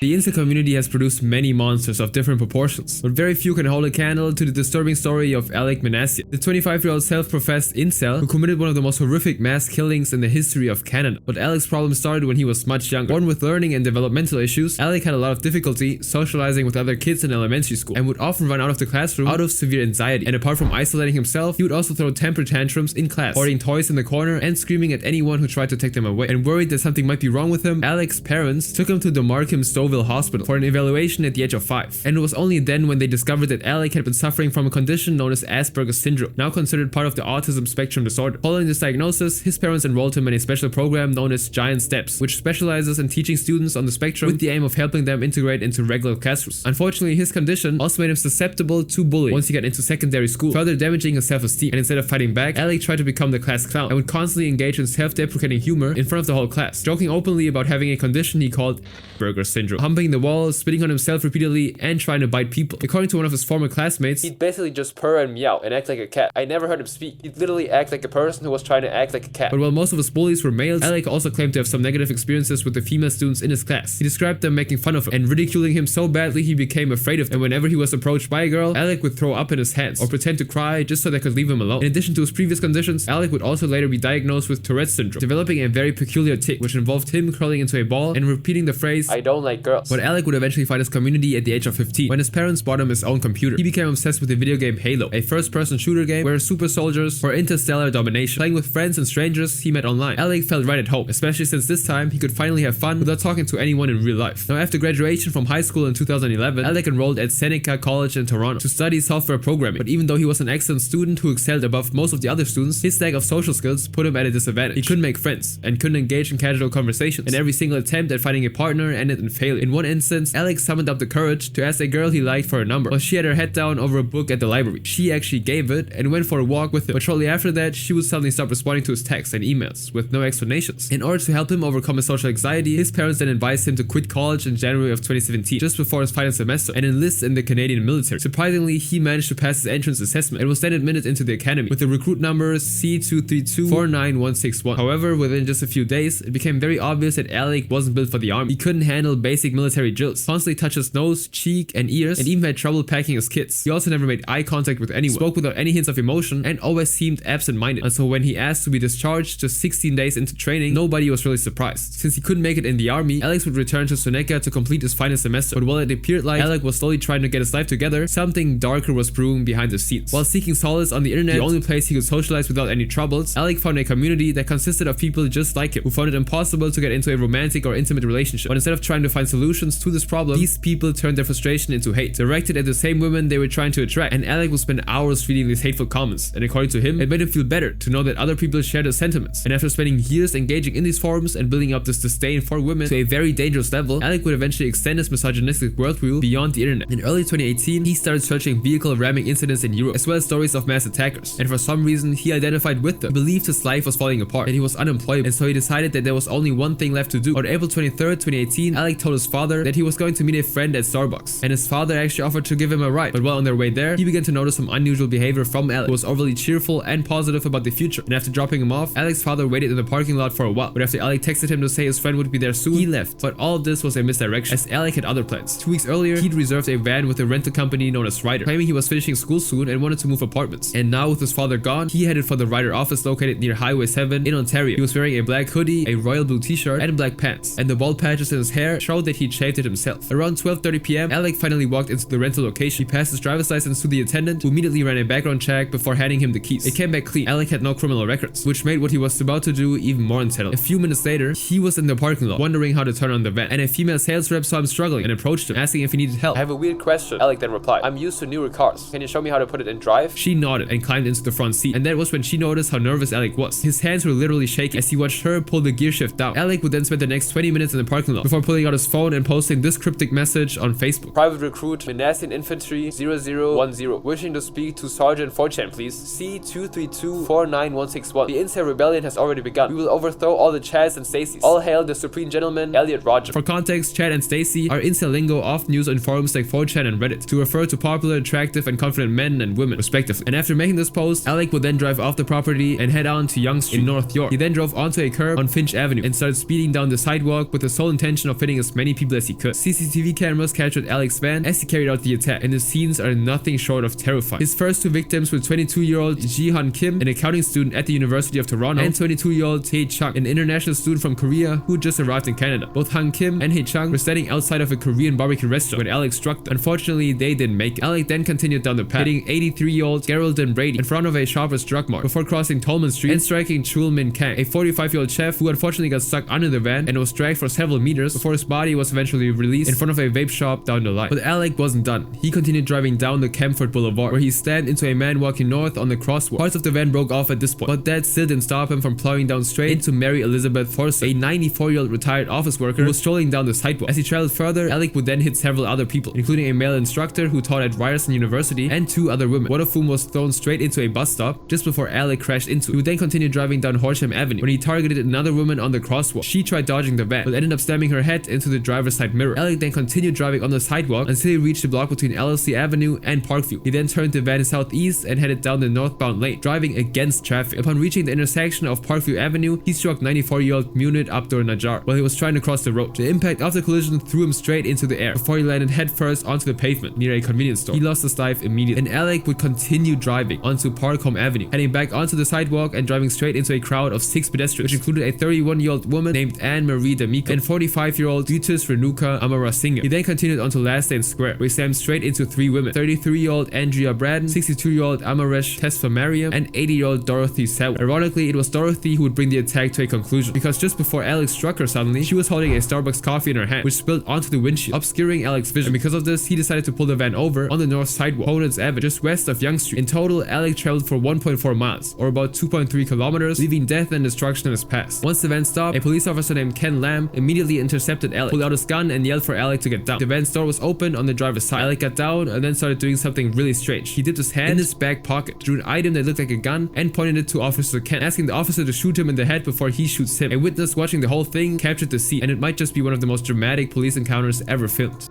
The Incel community has produced many monsters of different proportions, but very few can hold a candle to the disturbing story of Alec Manassian, the 25-year-old self-professed incel who committed one of the most horrific mass killings in the history of Canada. But Alec's problem started when he was much younger. Born with learning and developmental issues, Alec had a lot of difficulty socializing with other kids in elementary school and would often run out of the classroom out of severe anxiety. And apart from isolating himself, he would also throw temper tantrums in class, hoarding toys in the corner and screaming at anyone who tried to take them away. And worried that something might be wrong with him, Alec's parents took him to the Markham Stouffville Hospital for an evaluation at the age of 5. And it was only then when they discovered that Alec had been suffering from a condition known as Asperger's syndrome, now considered part of the autism spectrum disorder. Following this diagnosis, his parents enrolled him in a special program known as Giant Steps, which specializes in teaching students on the spectrum with the aim of helping them integrate into regular classrooms. Unfortunately, his condition also made him susceptible to bullying once he got into secondary school, further damaging his self-esteem. And instead of fighting back, Alec tried to become the class clown and would constantly engage in self-deprecating humor in front of the whole class, joking openly about having a condition he called Asperger's syndrome, humping the walls, spitting on himself repeatedly, and trying to bite people. According to one of his former classmates, he'd basically just purr and meow and act like a cat. I never heard him speak. He'd literally act like a person who was trying to act like a cat. But while most of his bullies were males, Alec also claimed to have some negative experiences with the female students in his class. He described them making fun of him and ridiculing him so badly he became afraid of them. And whenever he was approached by a girl, Alec would throw up in his hands or pretend to cry just so they could leave him alone. In addition to his previous conditions, Alec would also later be diagnosed with Tourette's syndrome, developing a very peculiar tic, which involved him curling into a ball and repeating the phrase, "I don't like girls." But Alec would eventually find his community at the age of 15 when his parents bought him his own computer. He became obsessed with the video game Halo, a first-person shooter game where super soldiers for interstellar domination. Playing with friends and strangers he met online, Alec felt right at home, especially since this time he could finally have fun without talking to anyone in real life. Now, after graduation from high school in 2011, Alec enrolled at Seneca College in Toronto to study software programming. But even though he was an excellent student who excelled above most of the other students, his lack of social skills put him at a disadvantage. He couldn't make friends and couldn't engage in casual conversations, and every single attempt at finding a partner ended in failure. In one instance, Alec summoned up the courage to ask a girl he liked for a number, while she had her head down over a book at the library. She actually gave it and went for a walk with him, but shortly after that, she would suddenly stop responding to his texts and emails with no explanations. In order to help him overcome his social anxiety, his parents then advised him to quit college in January of 2017, just before his final semester, and enlist in the Canadian military. Surprisingly, he managed to pass his entrance assessment and was then admitted into the academy with the recruit number C232-49161. However, within just a few days, it became very obvious that Alec wasn't built for the army. He couldn't handle basic military drills, constantly touched his nose, cheek, and ears, and even had trouble packing his kits. He also never made eye contact with anyone, spoke without any hints of emotion, and always seemed absent-minded. And so when he asked to be discharged just 16 days into training, nobody was really surprised. Since he couldn't make it in the army, Alex would return to Seneca to complete his final semester. But while it appeared like Alec was slowly trying to get his life together, something darker was brewing behind the scenes. While seeking solace on the internet, the only place he could socialize without any troubles, Alec found a community that consisted of people just like him, who found it impossible to get into a romantic or intimate relationship. But instead of trying to find solutions to this problem, these people turned their frustration into hate, directed at the same women they were trying to attract. And Alec would spend hours reading these hateful comments, and according to him, it made him feel better to know that other people shared his sentiments. And after spending years engaging in these forums and building up this disdain for women to a very dangerous level, Alec would eventually extend his misogynistic worldview beyond the internet. In early 2018, he started searching vehicle ramming incidents in Europe, as well as stories of mass attackers, and for some reason, he identified with them. He believed his life was falling apart, and he was unemployed, and so he decided that there was only one thing left to do. On April 23rd, 2018, Alec told his father that he was going to meet a friend at Starbucks, and his father actually offered to give him a ride. But while on their way there, he began to notice some unusual behavior from Alec, who was overly cheerful and positive about the future. And after dropping him off, Alec's father waited in the parking lot for a while. But after Alec texted him to say his friend would be there soon, he left. But all of this was a misdirection, as Alec had other plans. 2 weeks earlier, he'd reserved a van with a rental company known as Ryder, claiming he was finishing school soon and wanted to move apartments. And now with his father gone, he headed for the Ryder office located near Highway 7 in Ontario. He was wearing a black hoodie, a royal blue t-shirt, and black pants. And the bald patches in his hair showed that he'd shaved it himself. Around 12:30 p.m., Alec finally walked into the rental location. He passed his driver's license to the attendant, who immediately ran a background check before handing him the keys. It came back clean. Alec had no criminal records, which made what he was about to do even more unsettling. A few minutes later, he was in the parking lot, wondering how to turn on the van, and a female sales rep saw him struggling and approached him, asking if he needed help. I have a weird question. Alec then replied, I'm used to newer cars. Can you show me how to put it in drive? She nodded and climbed into the front seat, and that was when she noticed how nervous Alec was. His hands were literally shaking as he watched her pull the gear shift down. Alec would then spend the next 20 minutes in the parking lot before pulling out his phone and posting this cryptic message on Facebook. Private recruit, Minassian Infantry 0010. Wishing to speak to Sergeant 4chan, please. C232-49161. The Incel rebellion has already begun. We will overthrow all the Chads and Stacys. All hail the Supreme Gentleman, Elliot Roger. For context, Chad and Stacy are incel lingo often used on forums like 4chan and Reddit to refer to popular, attractive, and confident men and women, respectively. And after making this post, Alec would then drive off the property and head on to Yonge Street in North York. He then drove onto a curb on Finch Avenue and started speeding down the sidewalk with the sole intention of hitting as many people as he could. CCTV cameras captured Alec's van as he carried out the attack, and the scenes are nothing short of terrifying. His first two victims were 22-year-old Ji-Han Kim, an accounting student at the University of Toronto, and 22-year-old Tae Chung, an international student from Korea who just arrived in Canada. Both Han Kim and Hae Chung were standing outside of a Korean barbecue restaurant when Alec struck them. Unfortunately, they didn't make it. Alec then continued down the path, hitting 83-year-old Geraldine Brady in front of a Shoppers Drug Mart before crossing Tolman Street and striking Chul Min Kang, a 45-year-old chef who unfortunately got stuck under the van and was dragged for several meters before his body was eventually released in front of a vape shop down the line. But Alec wasn't done. He continued driving down the Camford Boulevard, where he slammed into a man walking north on the crosswalk. Parts of the van broke off at this point, but that still didn't stop him from plowing down straight into Mary Elizabeth Forsyth, a 94-year-old retired office worker who was strolling down the sidewalk. As he traveled further, Alec would then hit several other people, including a male instructor who taught at Ryerson University and 2 other women, one of whom was thrown straight into a bus stop just before Alec crashed into it. He would then continue driving down Horsham Avenue when he targeted another woman on the crosswalk. She tried dodging the van, but ended up slamming her head into the driver's side mirror. Alec then continued driving on the sidewalk until he reached the block between LLC Avenue and Parkview. He then turned the van southeast and headed down the northbound lane, driving against traffic. Upon reaching the intersection of Parkview Avenue, he struck 94-year-old Munir Abdur Najjar while he was trying to cross the road. The impact of the collision threw him straight into the air before he landed headfirst onto the pavement near a convenience store. He lost his life immediately, and Alec would continue driving onto Parkhome Avenue, heading back onto the sidewalk and driving straight into a crowd of 6 pedestrians, which included a 31-year-old woman named Anne-Marie D'Amico and 45-year-old Vitus Renuka Amarasinghe. He then continued onto Last Lane Square, where he slammed straight into 3 women: 33-year-old Andrea Braden, 62-year-old Amaresh Tesfamariam, and 80-year-old Dorothy Sew. Ironically, it was Dorothy who would bring the attack to a conclusion, because just before Alex struck her suddenly, she was holding a Starbucks coffee in her hand, which spilled onto the windshield, obscuring Alex's vision. And because of this, he decided to pull the van over on the north sidewalk, Conan's Avenue, just west of Yonge Street. In total, Alec traveled for 1.4 miles, or about 2.3 kilometers, leaving death and destruction in his path. Once the van stopped, a police officer named Ken Lamb immediately intercepted Alec, pulled out his gun, and yelled for Alec to get down. The van's door was open on the driver's side. Alec got down and then started doing something really strange. He dipped his hand in his back pocket, drew an item that looked like a gun, and pointed it to Officer Ken, asking the officer to shoot him in the head before he shoots him. A witness watching the whole thing captured the scene, and it might just be one of the most dramatic police encounters ever filmed.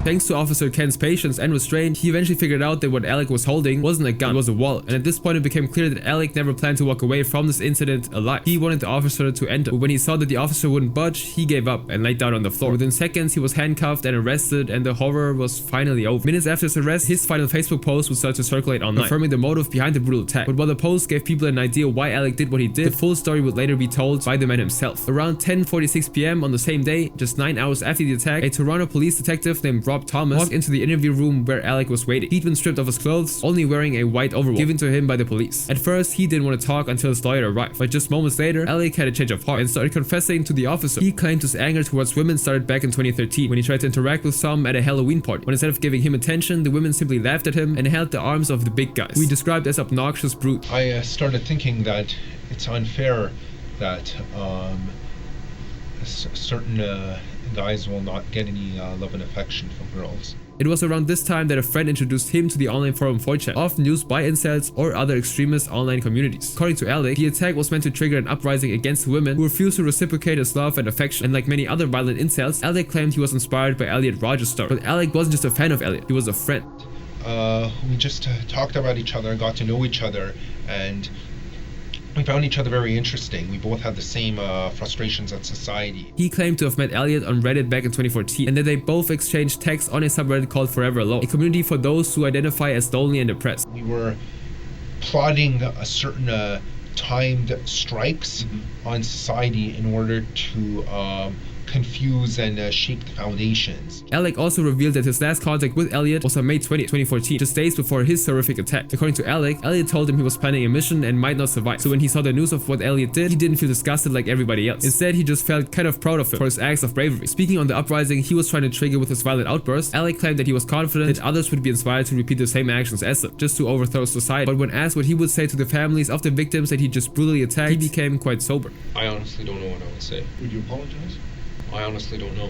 Thanks to Officer Ken's patience and restraint, he eventually figured out that what Alec was holding wasn't a gun, it was a wallet. And at this point it became clear that Alec never planned to walk away from this incident alive. He wanted the officer to enter, but when he saw that the officer wouldn't budge, he gave up and laid down on the floor. Within seconds, he was handcuffed and arrested, and the horror was finally over. Minutes after his arrest, his final Facebook post would start to circulate online, confirming the motive behind the brutal attack. But while the post gave people an idea why Alec did what he did, the full story would later be told by the man himself. Around 10:46 p.m. on the same day, just 9 hours after the attack, a Toronto police detective named Rob Thomas walked into the interview room where Alec was waiting. He'd been stripped of his clothes, only wearing a white overall given to him by the police. At first, he didn't want to talk until his lawyer arrived, but just moments later, Alec had a change of heart and started confessing to the officer. He claimed his anger towards women started back in 2013 when he tried to interact with some at a Halloween party, when instead of giving him attention, the women simply laughed at him and held the arms of the big guys, who he described as obnoxious brute. I started thinking that it's unfair that certain guys will not get any love and affection from girls. It was around this time that a friend introduced him to the online forum 4chan, often used by incels or other extremist online communities. According to Alec, the attack was meant to trigger an uprising against women who refused to reciprocate his love and affection, and like many other violent incels, Alec claimed he was inspired by Elliot Rogers' story. But Alec wasn't just a fan of Elliot, he was a friend. We just talked about each other and got to know each other, and we found each other very interesting. We both had the same frustrations at society. He claimed to have met Elliot on Reddit back in 2014, and that they both exchanged texts on a subreddit called Forever Alone, a community for those who identify as lonely and depressed. We were plotting a certain timed strikes on society in order to confuse and shake the foundations. Alec also revealed that his last contact with Elliot was on May 20, 2014, just days before his horrific attack. According to Alec, Elliot told him he was planning a mission and might not survive. So when he saw the news of what Elliot did, he didn't feel disgusted like everybody else. Instead, he just felt kind of proud of him for his acts of bravery. Speaking on the uprising he was trying to trigger with his violent outburst, Alec claimed that he was confident that others would be inspired to repeat the same actions as him, just to overthrow society. But when asked what he would say to the families of the victims that he just brutally attacked, he became quite sober. I honestly don't know what I would say. Would you apologize? I honestly don't know.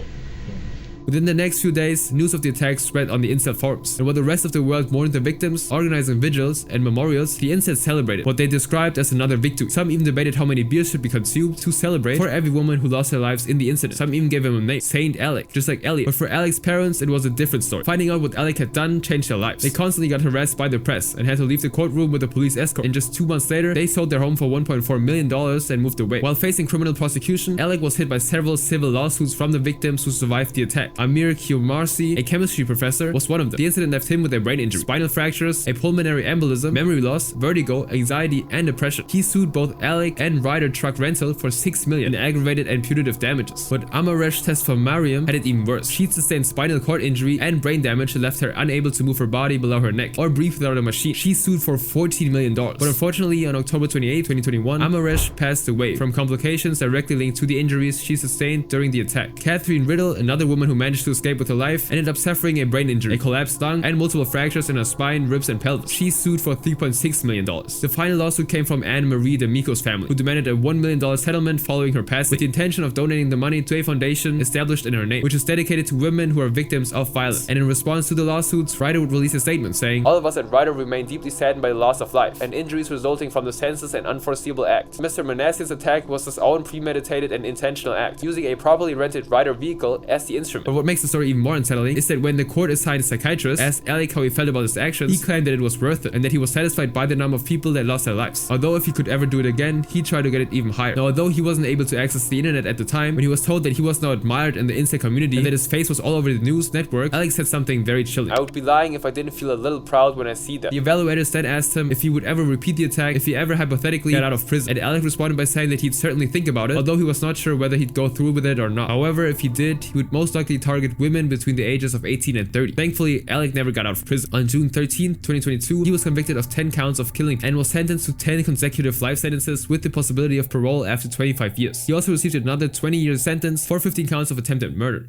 Within the next few days, news of the attack spread on the incel forums, and while the rest of the world mourned the victims, organizing vigils and memorials, the incels celebrated what they described as another victory. Some even debated how many beers should be consumed to celebrate for every woman who lost their lives in the incident. Some even gave him a name, Saint Alec, just like Elliot. But for Alec's parents, it was a different story. Finding out what Alec had done changed their lives. They constantly got harassed by the press and had to leave the courtroom with a police escort. And just 2 months later, they sold their home for $1.4 million and moved away. While facing criminal prosecution, Alec was hit by several civil lawsuits from the victims who survived the attack. Amir Marcy, a chemistry professor, was one of them. The incident left him with a brain injury, spinal fractures, a pulmonary embolism, memory loss, vertigo, anxiety, and depression. He sued both Alec and Ryder Truck Rental for $6 million in aggravated and punitive damages. But Amaresh's test for Mariam had it even worse. She sustained spinal cord injury and brain damage that left her unable to move her body below her neck or breathe without a machine. She sued for $14 million. But unfortunately, on October 28, 2021, Amaresh passed away from complications directly linked to the injuries she sustained during the attack. Catherine Riddle, another woman who managed to escape with her life, ended up suffering a brain injury, a collapsed lung, and multiple fractures in her spine, ribs, and pelvis. She sued for $3.6 million. The final lawsuit came from Anne Marie D'Amico's family, who demanded a $1 million settlement following her passing, with the intention of donating the money to a foundation established in her name, which is dedicated to women who are victims of violence. And in response to the lawsuits, Ryder would release a statement saying, "All of us at Ryder remain deeply saddened by the loss of life and injuries resulting from the senseless and unforeseeable act. Mr. Manasseh's attack was his own premeditated and intentional act, using a properly rented Ryder vehicle as the instrument." But what makes the story even more unsettling is that when the court assigned a psychiatrist, asked Alec how he felt about his actions, he claimed that it was worth it and that he was satisfied by the number of people that lost their lives. Although if he could ever do it again, he'd try to get it even higher. Now, although he wasn't able to access the internet at the time, when he was told that he was now admired in the incel community and that his face was all over the news network, Alec said something very chilling. "I would be lying if I didn't feel a little proud when I see them." The evaluators then asked him if he would ever repeat the attack, if he ever hypothetically got out of prison, and Alec responded by saying that he'd certainly think about it, although he was not sure whether he'd go through with it or not. However, if he did, he would most likely target women between the ages of 18 and 30. Thankfully, Alec never got out of prison. On June 13, 2022, he was convicted of 10 counts of killing and was sentenced to 10 consecutive life sentences with the possibility of parole after 25 years. He also received another 20-year sentence for 15 counts of attempted murder.